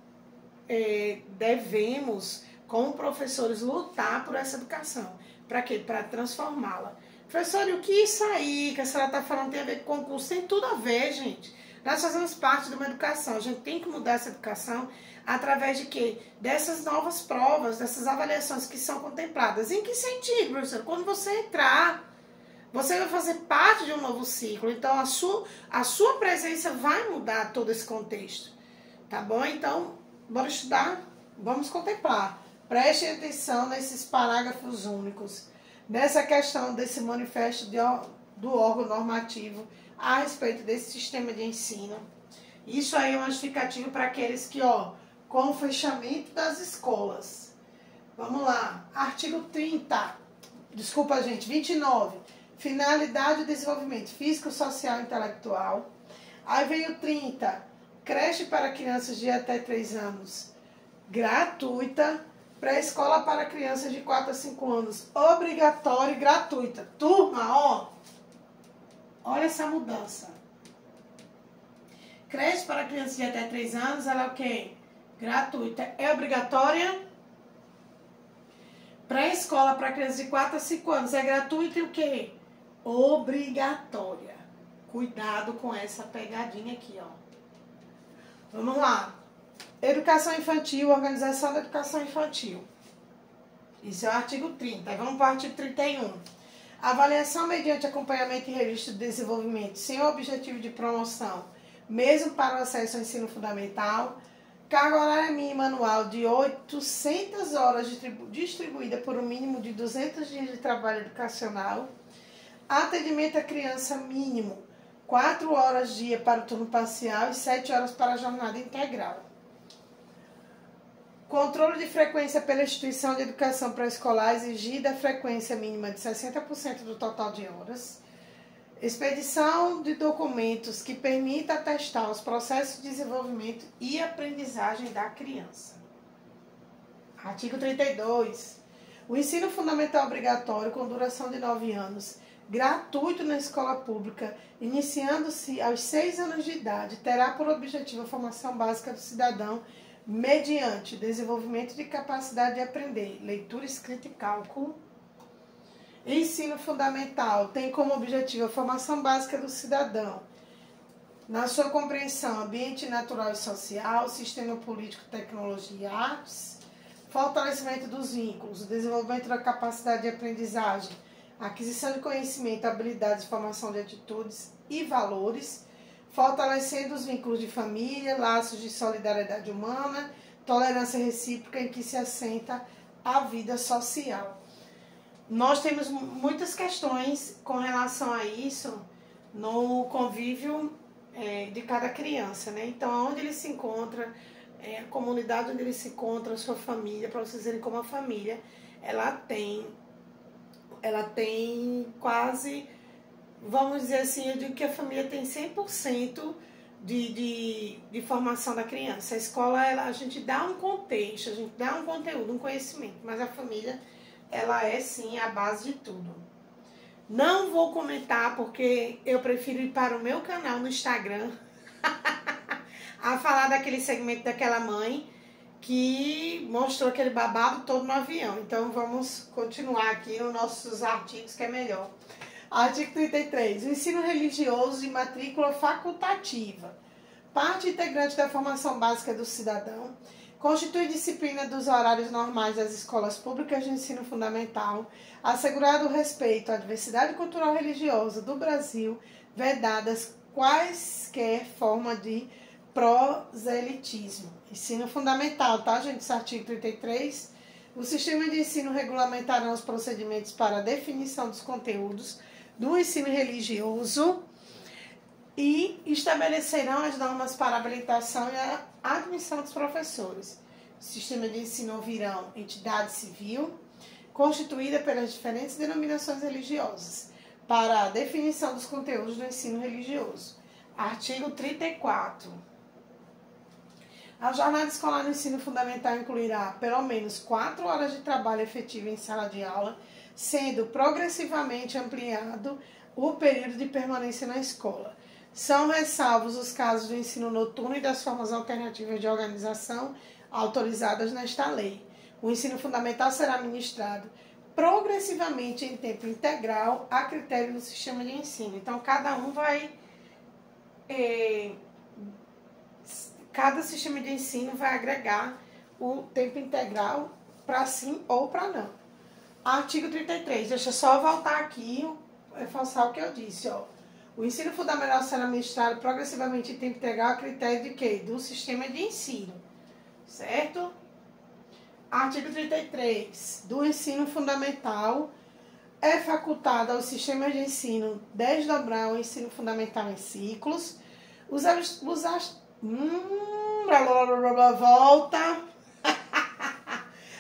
devemos como professores, lutar por essa educação. Para quê? Para transformá-la. Professor, e o que isso aí que a senhora está falando tem a ver com concurso? Tem tudo a ver, gente. Nós fazemos parte de uma educação. A gente tem que mudar essa educação através de quê? Dessas novas provas, dessas avaliações que são contempladas. Em que sentido, professor? Quando você entrar, você vai fazer parte de um novo ciclo. Então, a sua presença vai mudar todo esse contexto. Tá bom? Então, bora estudar? Vamos contemplar. Prestem atenção nesses parágrafos únicos, nessa questão desse manifesto do órgão normativo a respeito desse sistema de ensino. Isso aí é uma justificativa para aqueles que, com o fechamento das escolas. Vamos lá. Artigo 29. Finalidade e desenvolvimento físico, social e intelectual. Aí vem o 30. Creche para crianças de até 3 anos, gratuita. Pré-escola para crianças de 4 a 5 anos, obrigatória e gratuita. Turma, olha essa mudança. Creche para crianças de até 3 anos, ela é o quê? Gratuita. É obrigatória? Pré-escola para crianças de 4 a 5 anos, é gratuita e o quê? Obrigatória. Cuidado com essa pegadinha aqui, Vamos lá. Educação infantil, organização da educação infantil. Isso é o artigo 30. Vamos para o artigo 31. Avaliação mediante acompanhamento e registro de desenvolvimento sem o objetivo de promoção, mesmo para o acesso ao ensino fundamental. Carga horária mínima anual de 800 horas distribuída por um mínimo de 200 dias de trabalho educacional. Atendimento à criança mínimo 4 horas dia para o turno parcial e 7 horas para a jornada integral. Controle de frequência pela instituição de educação pré-escolar, exigida a frequência mínima de 60% do total de horas. Expedição de documentos que permita atestar os processos de desenvolvimento e aprendizagem da criança. Artigo 32. O ensino fundamental obrigatório com duração de 9 anos, gratuito na escola pública, iniciando-se aos 6 anos de idade, terá por objetivo a formação básica do cidadão mediante desenvolvimento de capacidade de aprender, leitura, escrita e cálculo. Ensino fundamental tem como objetivo a formação básica do cidadão, na sua compreensão, ambiente natural e social, sistema político, tecnologia e artes, fortalecimento dos vínculos, desenvolvimento da capacidade de aprendizagem, aquisição de conhecimento, habilidades, formação de atitudes e valores, fortalecendo os vínculos de família, laços de solidariedade humana, tolerância recíproca em que se assenta a vida social. Nós temos muitas questões com relação a isso no convívio de cada criança, né? Então, onde ele se encontra, a comunidade onde ele se encontra, a sua família, para vocês verem como a família, ela tem quase... Vamos dizer assim, eu digo que a família tem 100% de formação da criança. A escola, a gente dá um contexto, a gente dá um conteúdo, um conhecimento, mas a família, ela é sim a base de tudo. Não vou comentar porque eu prefiro ir para o meu canal no Instagram a falar daquele segmento daquela mãe que mostrou aquele babado todo no avião. Então vamos continuar aqui nos nossos artigos que é melhor. Artigo 33. O ensino religioso de matrícula facultativa, parte integrante da formação básica do cidadão, constitui disciplina dos horários normais das escolas públicas de ensino fundamental, assegurado o respeito à diversidade cultural religiosa do Brasil, vedadas quaisquer formas de proselitismo. Ensino fundamental, tá, gente? Esse artigo 33. O sistema de ensino regulamentará os procedimentos para a definição dos conteúdos do ensino religioso e estabelecerão as normas para a habilitação e a admissão dos professores. O sistema de ensino ouvirão entidade civil constituída pelas diferentes denominações religiosas para a definição dos conteúdos do ensino religioso. Artigo 34. A jornada escolar no ensino fundamental incluirá pelo menos 4 horas de trabalho efetivo em sala de aula, sendo progressivamente ampliado o período de permanência na escola. São ressalvos os casos do ensino noturno e das formas alternativas de organização autorizadas nesta lei. O ensino fundamental será ministrado progressivamente em tempo integral a critério do sistema de ensino. Então, cada sistema de ensino vai agregar o tempo integral para sim ou para não. Artigo 33, deixa eu só voltar aqui, reforçar o que eu disse, ó. O ensino fundamental será ministrado progressivamente em tempo integral a critério de quê? Do sistema de ensino, certo? Artigo 33, do ensino fundamental é facultado ao sistema de ensino desdobrar o ensino fundamental em ciclos. Volta.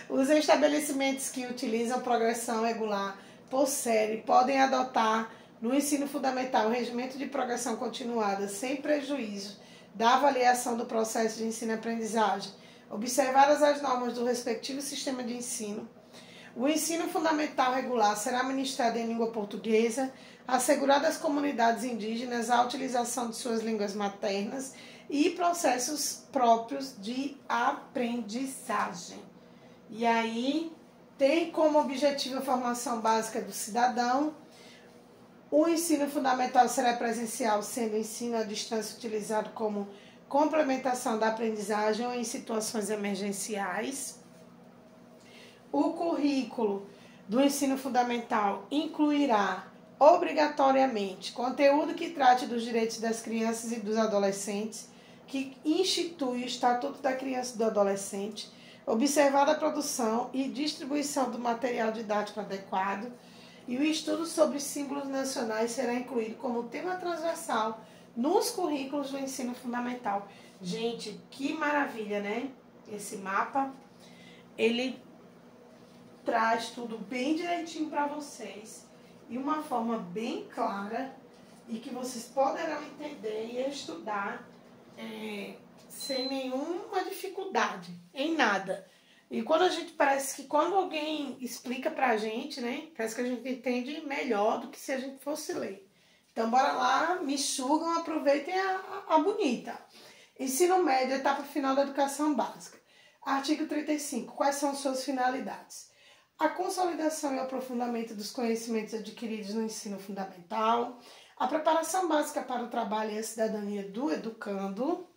Os estabelecimentos que utilizam progressão regular por série podem adotar no ensino fundamental o regimento de progressão continuada sem prejuízo da avaliação do processo de ensino-aprendizagem, observadas as normas do respectivo sistema de ensino. O ensino fundamental regular será ministrado em língua portuguesa, assegurada às comunidades indígenas a utilização de suas línguas maternas e processos próprios de aprendizagem. E aí, tem como objetivo a formação básica do cidadão. O ensino fundamental será presencial, sendo o ensino à distância utilizado como complementação da aprendizagem ou em situações emergenciais. O currículo do ensino fundamental incluirá obrigatoriamente conteúdo que trate dos direitos das crianças e dos adolescentes, que institui o Estatuto da Criança e do Adolescente, observada a produção e distribuição do material didático adequado, e o estudo sobre símbolos nacionais será incluído como tema transversal nos currículos do ensino fundamental. Gente, que maravilha, né? Esse mapa, ele traz tudo bem direitinho para vocês, e uma forma bem clara, e que vocês poderão entender e estudar sem nenhuma dificuldade, em nada. E quando a gente, parece que quando alguém explica pra gente, né, parece que a gente entende melhor do que se a gente fosse ler. Então, bora lá, me enxugam, aproveitem a bonita. Ensino médio, etapa final da educação básica. Artigo 35. Quais são suas finalidades? A consolidação e o aprofundamento dos conhecimentos adquiridos no ensino fundamental, a preparação básica para o trabalho e a cidadania do educando,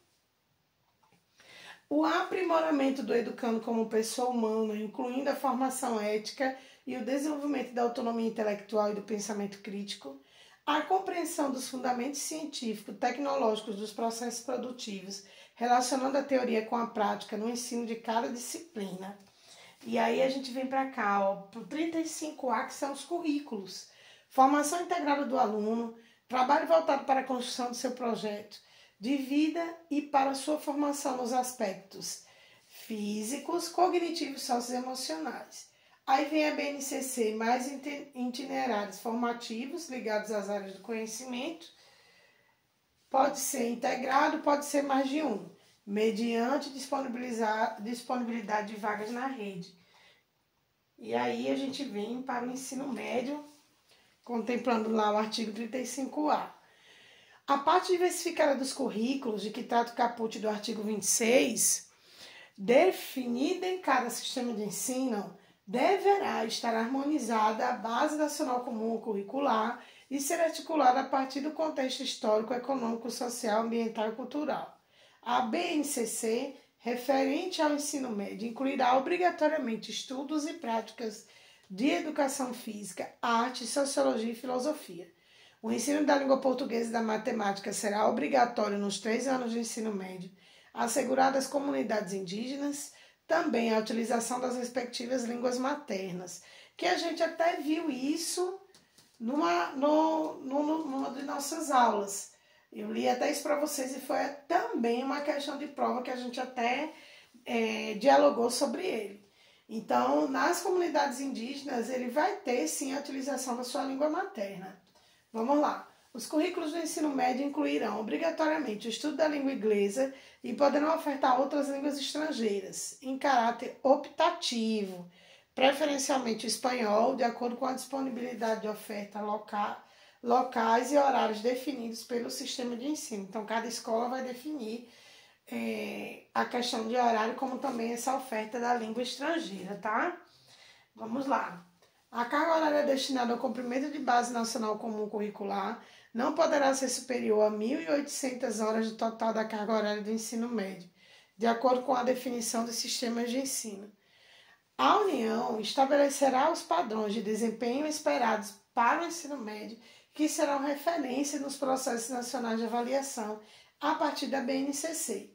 o aprimoramento do educando como pessoa humana, incluindo a formação ética e o desenvolvimento da autonomia intelectual e do pensamento crítico, a compreensão dos fundamentos científicos, tecnológicos dos processos produtivos, relacionando a teoria com a prática no ensino de cada disciplina. E aí a gente vem para cá, ó, para o 35A, que são os currículos. Formação integrada do aluno, trabalho voltado para a construção do seu projeto de vida e para sua formação nos aspectos físicos, cognitivos, socioemocionais. Aí vem a BNCC, mais itinerários formativos ligados às áreas do conhecimento. Pode ser integrado, pode ser mais de um, mediante disponibilidade de vagas na rede. E aí a gente vem para o ensino médio, contemplando lá o artigo 35A. A parte diversificada dos currículos, de que trata o caput do artigo 26, definida em cada sistema de ensino, deverá estar harmonizada à Base Nacional Comum Curricular e ser articulada a partir do contexto histórico, econômico, social, ambiental e cultural. A BNCC, referente ao ensino médio, incluirá obrigatoriamente estudos e práticas de educação física, arte, sociologia e filosofia. O ensino da língua portuguesa e da matemática será obrigatório nos 3 anos de ensino médio, assegurado às comunidades indígenas, também a utilização das respectivas línguas maternas, que a gente até viu isso numa de nossas aulas. Eu li até isso para vocês e foi também uma questão de prova que a gente até dialogou sobre ele. Então, nas comunidades indígenas, ele vai ter sim a utilização da sua língua materna. Vamos lá. Os currículos do ensino médio incluirão obrigatoriamente o estudo da língua inglesa e poderão ofertar outras línguas estrangeiras, em caráter optativo, preferencialmente o espanhol, de acordo com a disponibilidade de oferta locais e horários definidos pelo sistema de ensino. Então, cada escola vai definir a questão de horário, como também essa oferta da língua estrangeira, tá? Vamos lá. A carga horária destinada ao cumprimento de base nacional comum curricular não poderá ser superior a 1.800 horas do total da carga horária do ensino médio, de acordo com a definição dos sistemas de ensino. A União estabelecerá os padrões de desempenho esperados para o ensino médio, que serão referência nos processos nacionais de avaliação a partir da BNCC.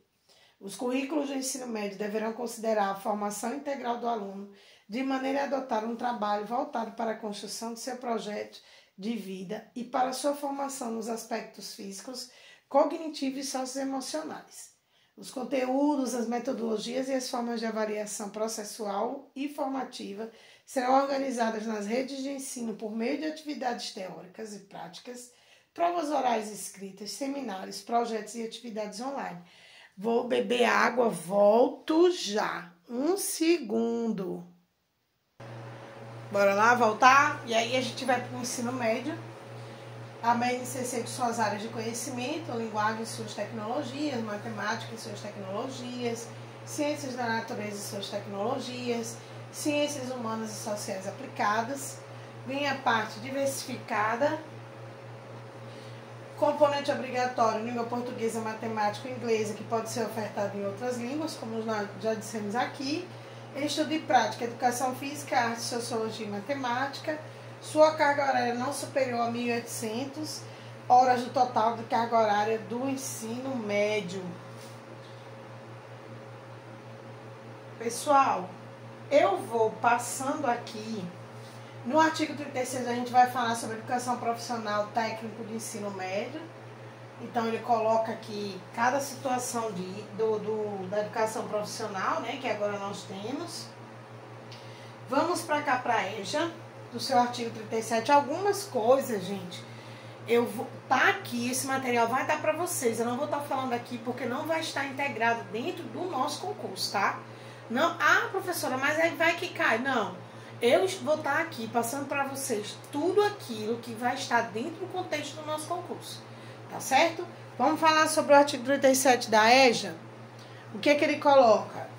Os currículos do ensino médio deverão considerar a formação integral do aluno, de maneira a adotar um trabalho voltado para a construção de seu projeto de vida e para sua formação nos aspectos físicos, cognitivos e socioemocionais. Os conteúdos, as metodologias e as formas de avaliação processual e formativa serão organizadas nas redes de ensino por meio de atividades teóricas e práticas, provas orais e escritas, seminários, projetos e atividades online. Vou beber água, volto já. 1 segundo. Bora lá, voltar? E aí a gente vai para o ensino médio. A BNCC de suas áreas de conhecimento, linguagem e suas tecnologias, matemática e suas tecnologias, ciências da natureza e suas tecnologias, ciências humanas e sociais aplicadas. Vem a parte diversificada, componente obrigatório, língua portuguesa, matemática e inglesa, que pode ser ofertado em outras línguas, como nós já dissemos aqui. Estudo e prática, educação física, arte, sociologia e matemática. Sua carga horária não superior a 1.800 horas do total de carga horária do ensino médio. Pessoal, eu vou passando aqui. No artigo 36 a gente vai falar sobre educação profissional técnico de ensino médio. Então ele coloca aqui cada situação da educação profissional, né, que agora nós temos. Vamos para cá, para a EJA, do seu artigo 37. Algumas coisas, gente, tá aqui, esse material vai dar para vocês. Eu não vou estar falando aqui porque não vai estar integrado dentro do nosso concurso, tá? Não, professora, mas aí vai que cai. Não, eu vou estar aqui passando para vocês tudo aquilo que vai estar dentro do contexto do nosso concurso. Tá certo? Vamos falar sobre o artigo 37 da EJA. O que ele coloca?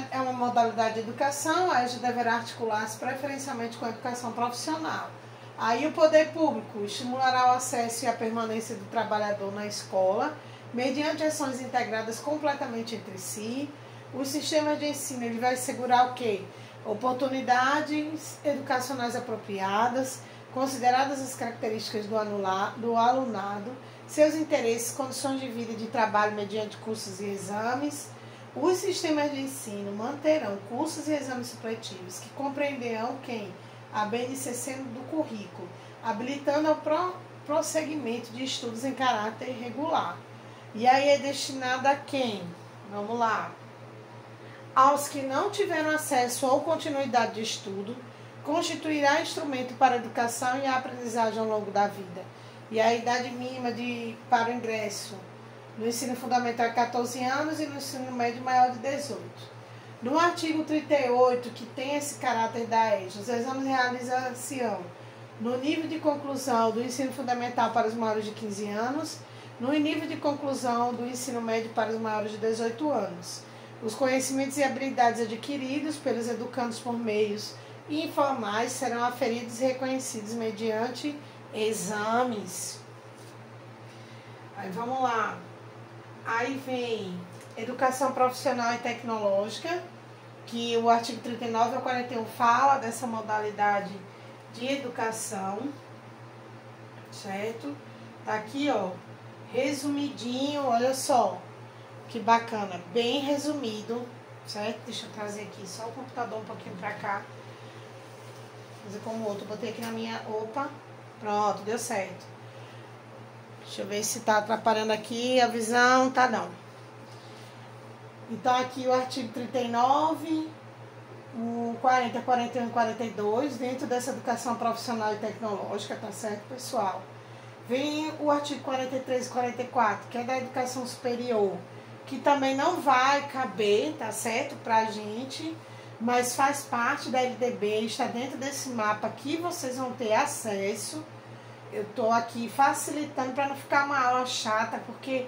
É uma modalidade de educação, a EJA deverá articular-se preferencialmente com a educação profissional. Aí o poder público estimulará o acesso e a permanência do trabalhador na escola, mediante ações integradas completamente entre si. O sistema de ensino ele vai assegurar o quê? Oportunidades educacionais apropriadas, consideradas as características do alunado, seus interesses, condições de vida e de trabalho mediante cursos e exames. Os sistemas de ensino manterão cursos e exames supletivos que compreenderão a BNCC do currículo, habilitando ao prosseguimento de estudos em caráter regular. E aí é destinado a quem? Vamos lá. Aos que não tiveram acesso ou continuidade de estudo, constituirá instrumento para a educação e a aprendizagem ao longo da vida. E a idade mínima para o ingresso no ensino fundamental é 14 anos e no ensino médio maior de 18. No artigo 38, que tem esse caráter da EJA, os exames realizar-se-ão no nível de conclusão do ensino fundamental para os maiores de 15 anos, no nível de conclusão do ensino médio para os maiores de 18 anos. Os conhecimentos e habilidades adquiridos pelos educandos por meios informais serão aferidos e reconhecidos mediante exames. Aí vamos lá. Aí vem educação profissional e tecnológica, que o artigo 39 ao 41 fala dessa modalidade de educação, certo? Tá aqui, ó, resumidinho, olha só, que bacana, bem resumido, certo? Deixa eu trazer aqui só o computador um pouquinho pra cá. Fazer como o outro, botei aqui na minha... Opa, pronto, deu certo. Deixa eu ver se tá atrapalhando aqui a visão. Tá, não. Então, aqui o artigo 39, o 40, 41 e 42, dentro dessa educação profissional e tecnológica, tá certo, pessoal? Vem o artigo 43 e 44, que é da educação superior, que também não vai caber, tá certo, pra gente, mas faz parte da LDB, está dentro desse mapa que vocês vão ter acesso. Eu tô aqui facilitando para não ficar uma aula chata, porque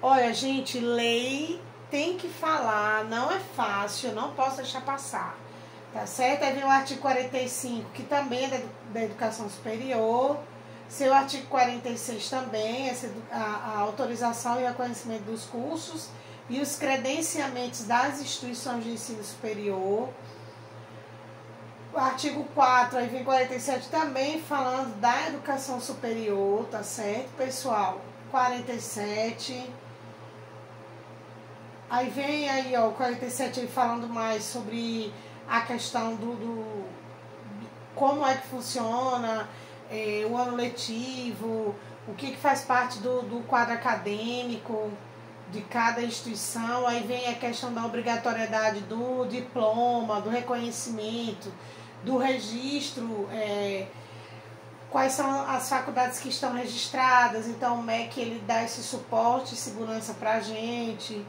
Olha, gente, lei tem que falar, não é fácil, eu não posso deixar passar, tá certo? Aí vem o artigo 45, que também é da educação superior, seu artigo 46 também, a autorização e reconhecimento dos cursos e os credenciamentos das instituições de ensino superior. O artigo 4, aí vem 47 também, falando da educação superior, tá certo, pessoal? 47. Aí vem aí, ó, o 47 aí falando mais sobre a questão do como é que funciona o ano letivo, o que faz parte do quadro acadêmico de cada instituição. Aí vem a questão da obrigatoriedade do diploma, do reconhecimento, do registro, quais são as faculdades que estão registradas. Então o MEC ele dá esse suporte e segurança para a gente.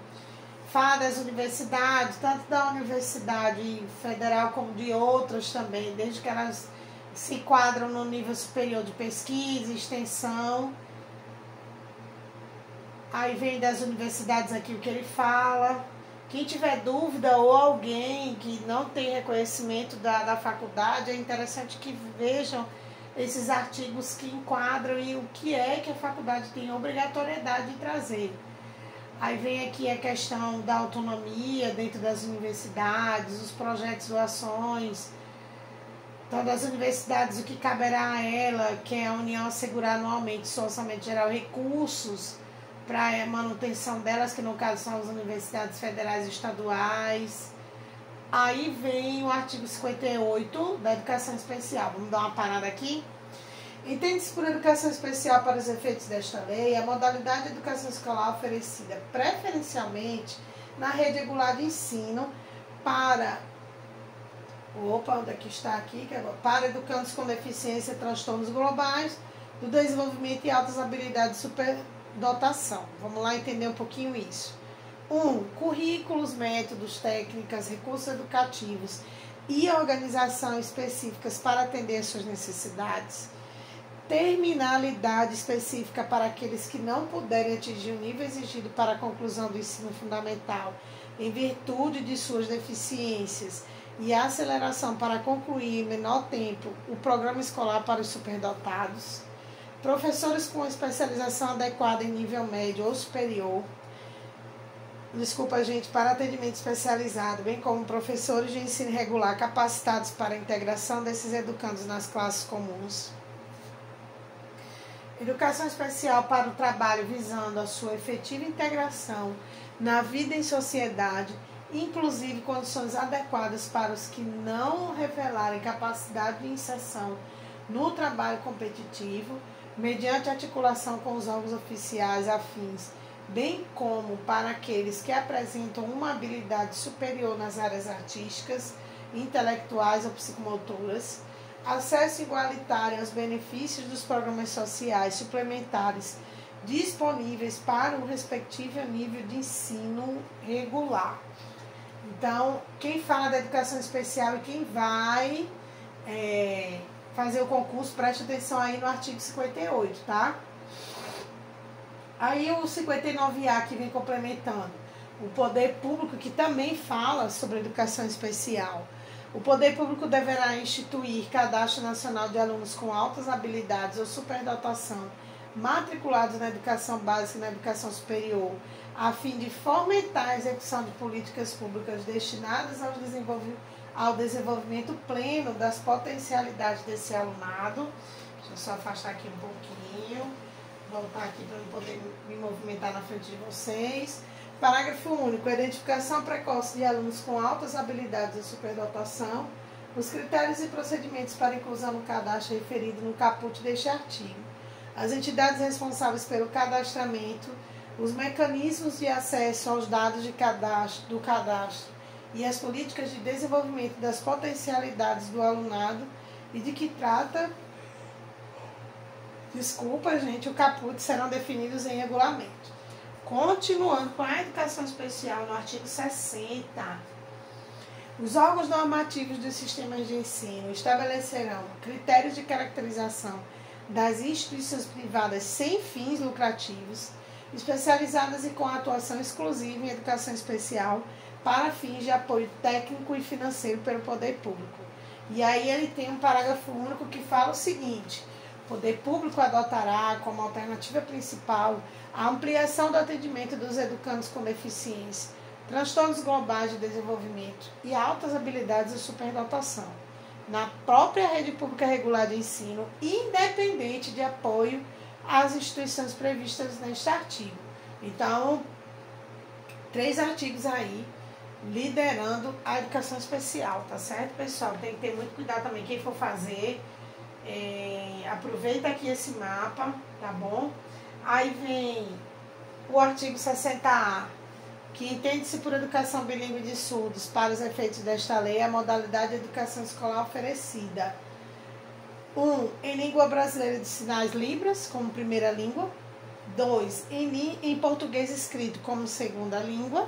Fala das universidades, tanto da Universidade Federal como de outras também, desde que elas se enquadram no nível superior de pesquisa e extensão. Aí vem das universidades aqui o que ele fala. Quem tiver dúvida ou alguém que não tem reconhecimento da faculdade, é interessante que vejam esses artigos que enquadram e o que é que a faculdade tem obrigatoriedade de trazer. Aí vem aqui a questão da autonomia dentro das universidades, os projetos de ações. Então, das universidades, o que caberá a ela, que é a União assegurar anualmente seu orçamento geral recursos para a manutenção delas, que no caso são as universidades federais e estaduais. Aí vem o artigo 58 da educação especial. Vamos dar uma parada aqui? Entende-se por educação especial para os efeitos desta lei a modalidade de educação escolar oferecida preferencialmente na rede regular de ensino para onde é que está aqui? Para educandos com deficiência e transtornos globais do desenvolvimento e altas habilidades de superdotação. Vamos lá entender um pouquinho isso. 1. Currículos, métodos, técnicas, recursos educativos e organização específicas para atender às suas necessidades. Terminalidade específica para aqueles que não puderem atingir o nível exigido para a conclusão do ensino fundamental em virtude de suas deficiências e a aceleração para concluir em menor tempo o programa escolar para os superdotados. Professores com especialização adequada em nível médio ou superior. Para atendimento especializado, bem como professores de ensino regular capacitados para a integração desses educandos nas classes comuns. Educação especial para o trabalho visando a sua efetiva integração na vida em sociedade, inclusive condições adequadas para os que não revelarem capacidade de inserção no trabalho competitivo, mediante articulação com os órgãos oficiais afins, bem como para aqueles que apresentam uma habilidade superior nas áreas artísticas, intelectuais ou psicomotoras. Acesso igualitário aos benefícios dos programas sociais suplementares disponíveis para o respectivo nível de ensino regular. Então, quem fala da educação especial e quem vai fazer o concurso, preste atenção aí no artigo 58, tá? Aí o 59A que vem complementando. O poder público, que também fala sobre educação especial. O poder público deverá instituir cadastro nacional de alunos com altas habilidades ou superdotação matriculados na educação básica e na educação superior, a fim de fomentar a execução de políticas públicas destinadas ao desenvolvimento pleno das potencialidades desse alunado. Deixa eu só afastar aqui um pouquinho, voltar aqui para eu poder me movimentar na frente de vocês. Parágrafo único. A identificação precoce de alunos com altas habilidades de superdotação, os critérios e procedimentos para inclusão no cadastro referido no caput deste artigo, as entidades responsáveis pelo cadastramento, os mecanismos de acesso aos dados do cadastro e as políticas de desenvolvimento das potencialidades do alunado e de que trata, o caput serão definidos em regulamento. Continuando com a educação especial, no artigo 60, os órgãos normativos dos sistemas de ensino estabelecerão critérios de caracterização das instituições privadas sem fins lucrativos especializadas e com atuação exclusiva em educação especial para fins de apoio técnico e financeiro pelo poder público. E aí ele tem um parágrafo único que fala o seguinte: o poder público adotará como alternativa principal a ampliação do atendimento dos educandos com deficiência, transtornos globais de desenvolvimento e altas habilidades de superdotação, na própria rede pública regular de ensino, independente de apoio às instituições previstas neste artigo. Então, 3 artigos aí, liderando a educação especial, tá certo, pessoal? Tem que ter muito cuidado também. Quem for fazer, aproveita aqui esse mapa, tá bom? Aí vem o artigo 60A, que entende-se por educação bilíngue de surdos, para os efeitos desta lei, a modalidade de educação escolar oferecida. 1. Em língua brasileira de sinais Libras, como primeira língua. 2. Em português escrito como segunda língua.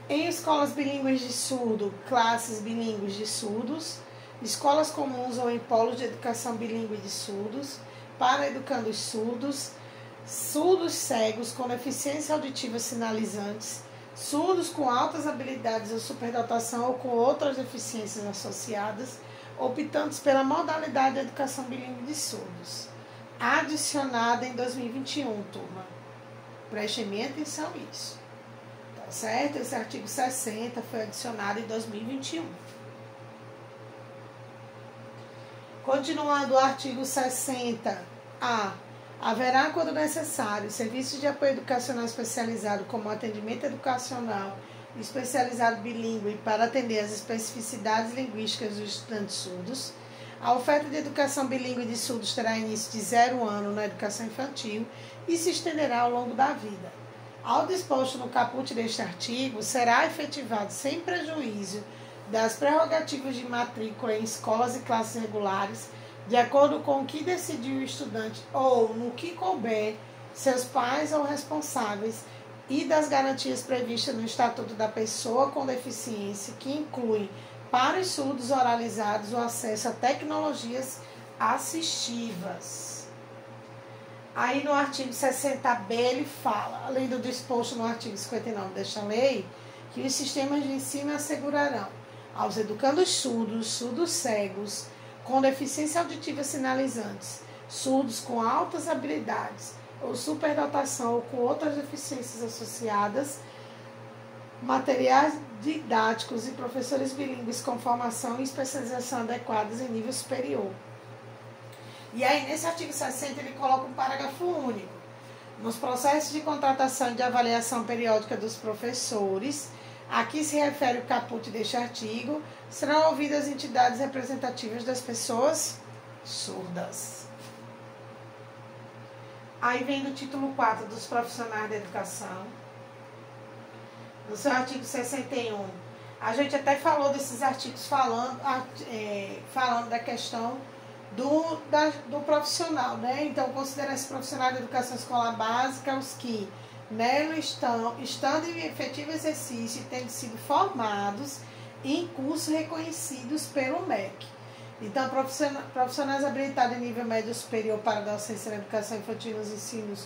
Em escolas bilíngues de surdo, classes bilíngues de surdos, escolas comuns ou em polos de educação bilíngue de surdos, para educandos surdos, surdos cegos com deficiência auditiva sinalizantes, surdos com altas habilidades ou superdotação ou com outras deficiências associadas, optantes pela modalidade de educação bilíngue de surdos, adicionada em 2021, turma. Prestem bem atenção nisso. Tá certo? Esse artigo 60 foi adicionado em 2021. Continuando o artigo 60A, haverá, quando necessário, serviços de apoio educacional especializado, como atendimento educacional especializado bilíngue para atender às especificidades linguísticas dos estudantes surdos. A oferta de educação bilíngue de surdos terá início de 0 ano na educação infantil e se estenderá ao longo da vida. Ao disposto no caput deste artigo, será efetivado sem prejuízo das prerrogativas de matrícula em escolas e classes regulares, de acordo com o que decidiu o estudante ou no que couber seus pais ou responsáveis, e das garantias previstas no Estatuto da Pessoa com Deficiência, que incluem para os surdos oralizados o acesso a tecnologias assistivas. Aí no artigo 60B ele fala, além do disposto no artigo 59 desta lei, que os sistemas de ensino assegurarão aos educandos surdos, surdos cegos, com deficiência auditiva sinalizantes, surdos com altas habilidades ou superdotação ou com outras deficiências associadas, materiais didáticos e professores bilíngues com formação e especialização adequadas em nível superior. E aí, nesse artigo 60, ele coloca um parágrafo único. Nos processos de contratação e de avaliação periódica dos professores, a que se refere o caput deste artigo, serão ouvidas entidades representativas das pessoas surdas. Aí vem do título 4 dos profissionais da educação. No seu artigo 61, a gente até falou desses artigos falando da questão do profissional, né? Então, considera esse profissional da educação escolar básica os que nela estando em efetivo exercício e tendo sido formados em cursos reconhecidos pelo MEC. Então, profissionais habilitados em nível médio superior para a docência na educação infantil nos ensinos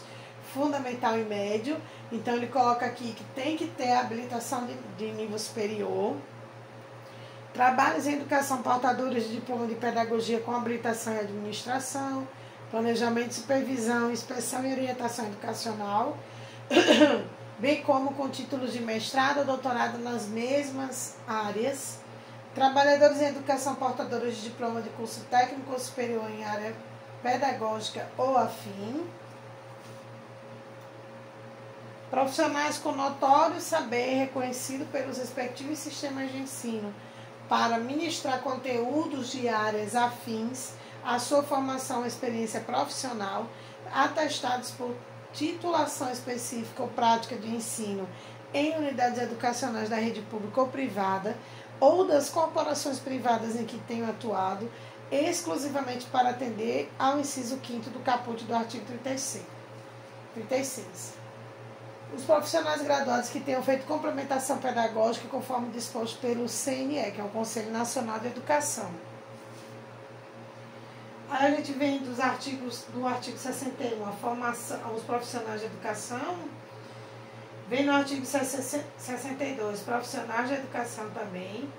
fundamental e médio. Então, ele coloca aqui que tem que ter habilitação de nível superior. Trabalhos em educação pautadores de diploma de pedagogia com habilitação em administração, planejamento, supervisão, inspeção e orientação educacional, bem como com títulos de mestrado ou doutorado nas mesmas áreas. Trabalhadores em educação portadores de diploma de curso técnico ou superior em área pedagógica ou afim. Profissionais com notório saber reconhecido pelos respectivos sistemas de ensino para ministrar conteúdos de áreas afins à sua formação ou experiência profissional, atestados por titulação específica ou prática de ensino em unidades educacionais da rede pública ou privada ou das corporações privadas em que tenham atuado, exclusivamente para atender ao inciso 5º do caput do artigo 36. Os profissionais graduados que tenham feito complementação pedagógica conforme disposto pelo CNE, que é o Conselho Nacional de Educação. Aí a gente vem do artigo 61, a formação, os profissionais de educação. Vem no artigo 62, profissionais de educação também.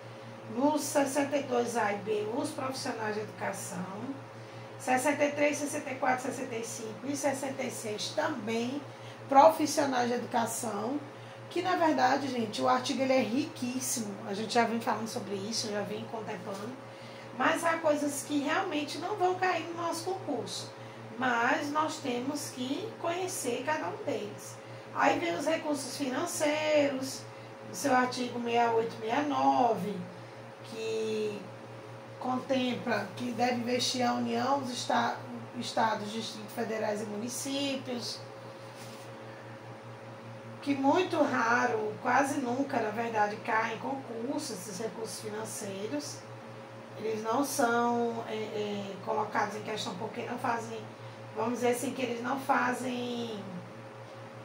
Nos 62A e B, os profissionais de educação. 63, 64, 65 e 66 também, profissionais de educação. Que, na verdade, gente, o artigo ele é riquíssimo. A gente já vem falando sobre isso, já vem contemplando. Mas há coisas que realmente não vão cair no nosso concurso. Mas nós temos que conhecer cada um deles. Aí vem os recursos financeiros, o seu artigo 68, 69, que contempla que deve investir a União, os estados, distritos federais e municípios. Que muito raro, quase nunca, na verdade, caem em concursos, esses recursos financeiros. Eles não são colocados em questão porque não fazem, vamos dizer assim, que eles não fazem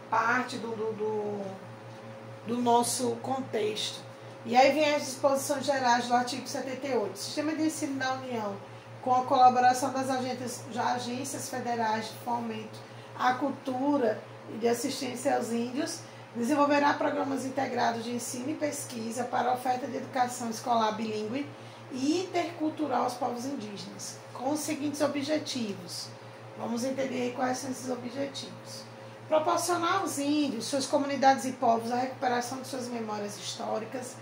parte do nosso contexto. E aí vem as disposições gerais do artigo 78. Sistema de ensino da União, com a colaboração das agências federais de fomento à cultura e de assistência aos índios, desenvolverá programas integrados de ensino e pesquisa para a oferta de educação escolar bilíngue e intercultural aos povos indígenas, com os seguintes objetivos. Vamos entender quais são esses objetivos. Proporcionar aos índios, suas comunidades e povos a recuperação de suas memórias históricas,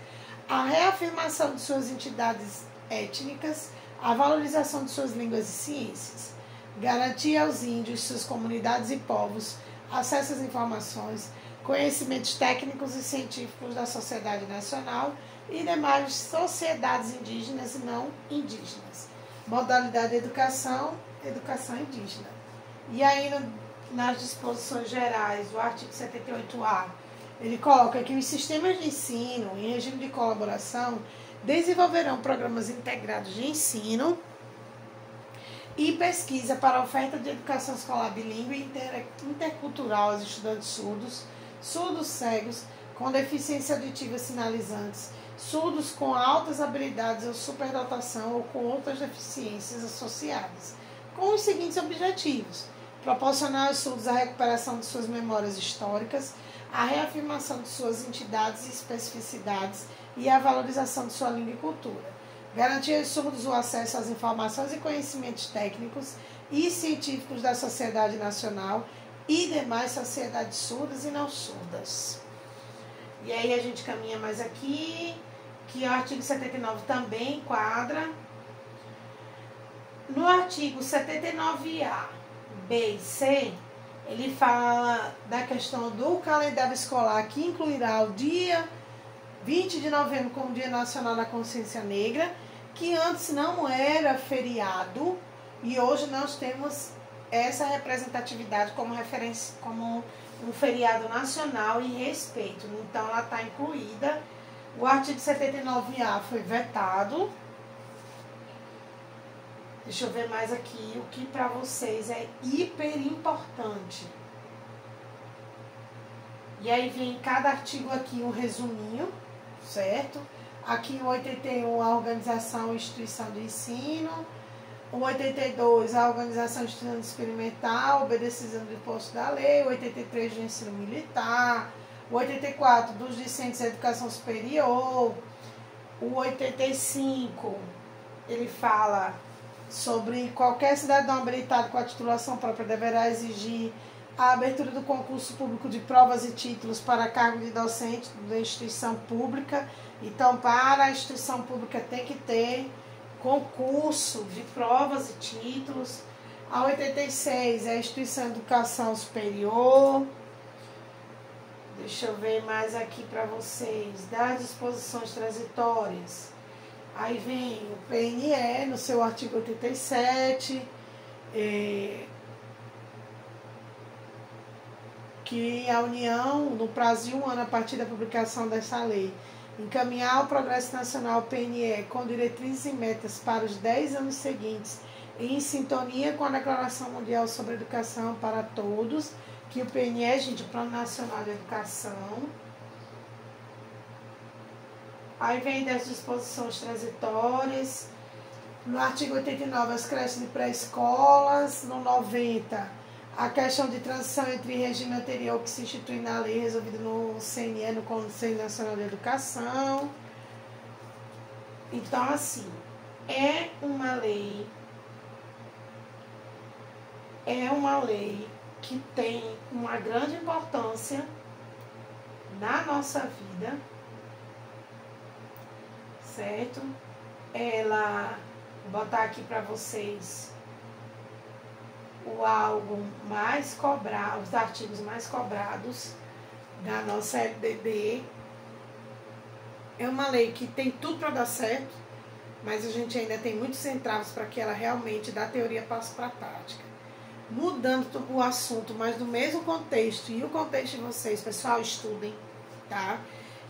a reafirmação de suas entidades étnicas, a valorização de suas línguas e ciências, garantir aos índios, suas comunidades e povos acesso às informações, conhecimentos técnicos e científicos da sociedade nacional e demais sociedades indígenas e não indígenas. Modalidade de educação, educação indígena. E aí, nas disposições gerais, o artigo 78A, ele coloca que os sistemas de ensino, em regime de colaboração, desenvolverão programas integrados de ensino e pesquisa para a oferta de educação escolar bilíngue e intercultural aos estudantes surdos, surdos cegos, com deficiência auditiva sinalizantes, surdos com altas habilidades ou superdotação ou com outras deficiências associadas, com os seguintes objetivos: proporcionar aos surdos a recuperação de suas memórias históricas, a reafirmação de suas entidades e especificidades e a valorização de sua língua e cultura. Garantir aos surdos o acesso às informações e conhecimentos técnicos e científicos da sociedade nacional e demais sociedades surdas e não surdas. E aí a gente caminha mais aqui, que o artigo 79 também enquadra. No artigo 79A, B e C, ele fala da questão do calendário escolar, que incluirá o dia 20 de novembro como Dia Nacional da Consciência Negra, que antes não era feriado, e hoje nós temos essa representatividade como referência, como um feriado nacional e respeito. Então, ela está incluída. O artigo 79A foi vetado. Deixa eu ver mais aqui o que para vocês é hiper importante. E aí vem cada artigo aqui um resuminho, certo? Aqui o 81, a organização e instituição de ensino. O 82, a organização de ensino experimental, obedecendo o disposto da lei. O 83, do ensino militar. O 84, dos discentes da educação superior. O 85, ele fala sobre qualquer cidadão habilitado com a titulação própria deverá exigir a abertura do concurso público de provas e títulos para cargo de docente da instituição pública. Então, para a instituição pública tem que ter concurso de provas e títulos. A 86 é a instituição de educação superior. Deixa eu ver mais aqui para vocês. Das disposições transitórias. Aí vem o PNE, no seu artigo 87, que a União, no prazo de 1 ano a partir da publicação dessa lei, encaminhar ao Progresso Nacional PNE com diretrizes e metas para os 10 anos seguintes, em sintonia com a Declaração Mundial sobre Educação para Todos, que o PNE, gente, o Plano Nacional de Educação. Aí vem das disposições transitórias, No artigo 89, as creches de pré-escolas. No 90, a questão de transição entre regime anterior que se institui na lei, resolvido no CNE, no Conselho Nacional de Educação. Então, assim, é uma lei que tem uma grande importância na nossa vida, certo? Ela, vou botar aqui para vocês os artigos mais cobrados da nossa LDB. É uma lei que tem tudo para dar certo, mas a gente ainda tem muitos entraves para que ela realmente da teoria passe para a prática. Mudando o assunto, mas no mesmo contexto, e o contexto de vocês, pessoal, estudem, tá?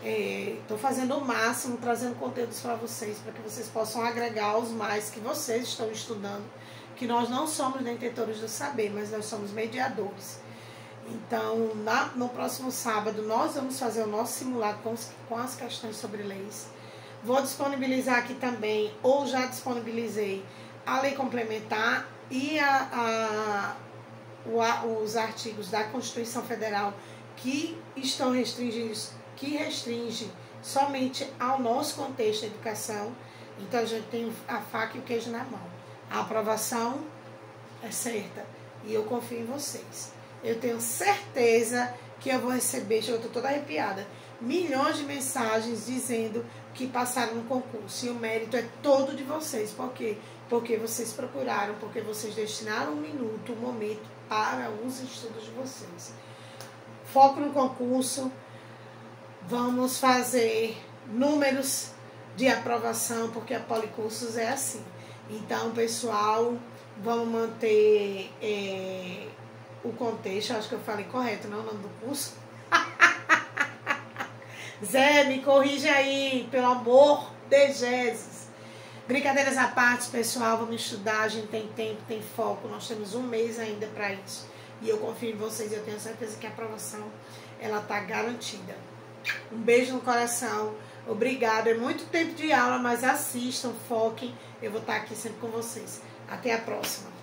Estou fazendo o máximo, trazendo conteúdos para vocês, para que vocês possam agregar os mais que vocês estão estudando, que nós não somos detentores do saber, mas nós somos mediadores. Então, no próximo sábado, nós vamos fazer o nosso simulado com as questões sobre leis. Vou disponibilizar aqui também, ou já disponibilizei, a lei complementar e os artigos da Constituição Federal que estão restringidos, que restringe somente ao nosso contexto de educação. Então, a gente tem a faca e o queijo na mão. A aprovação é certa e eu confio em vocês. Eu tenho certeza que eu vou receber, eu estou toda arrepiada, milhões de mensagens dizendo que passaram no concurso. E o mérito é todo de vocês. Por quê? Porque vocês procuraram, porque vocês destinaram um momento para os estudos de vocês. Foco no concurso. Vamos fazer números de aprovação, porque a Policursos é assim. Então, pessoal, vamos manter o contexto. Acho que eu falei correto, não é o nome do curso? Zé, me corrige aí, pelo amor de Jesus. Brincadeiras à parte, pessoal, vamos estudar, a gente tem tempo, tem foco, nós temos um mês ainda para isso. E eu confio em vocês, eu tenho certeza que a aprovação, ela está garantida. Um beijo no coração, obrigada, é muito tempo de aula, mas assistam, foquem, eu vou estar aqui sempre com vocês. Até a próxima.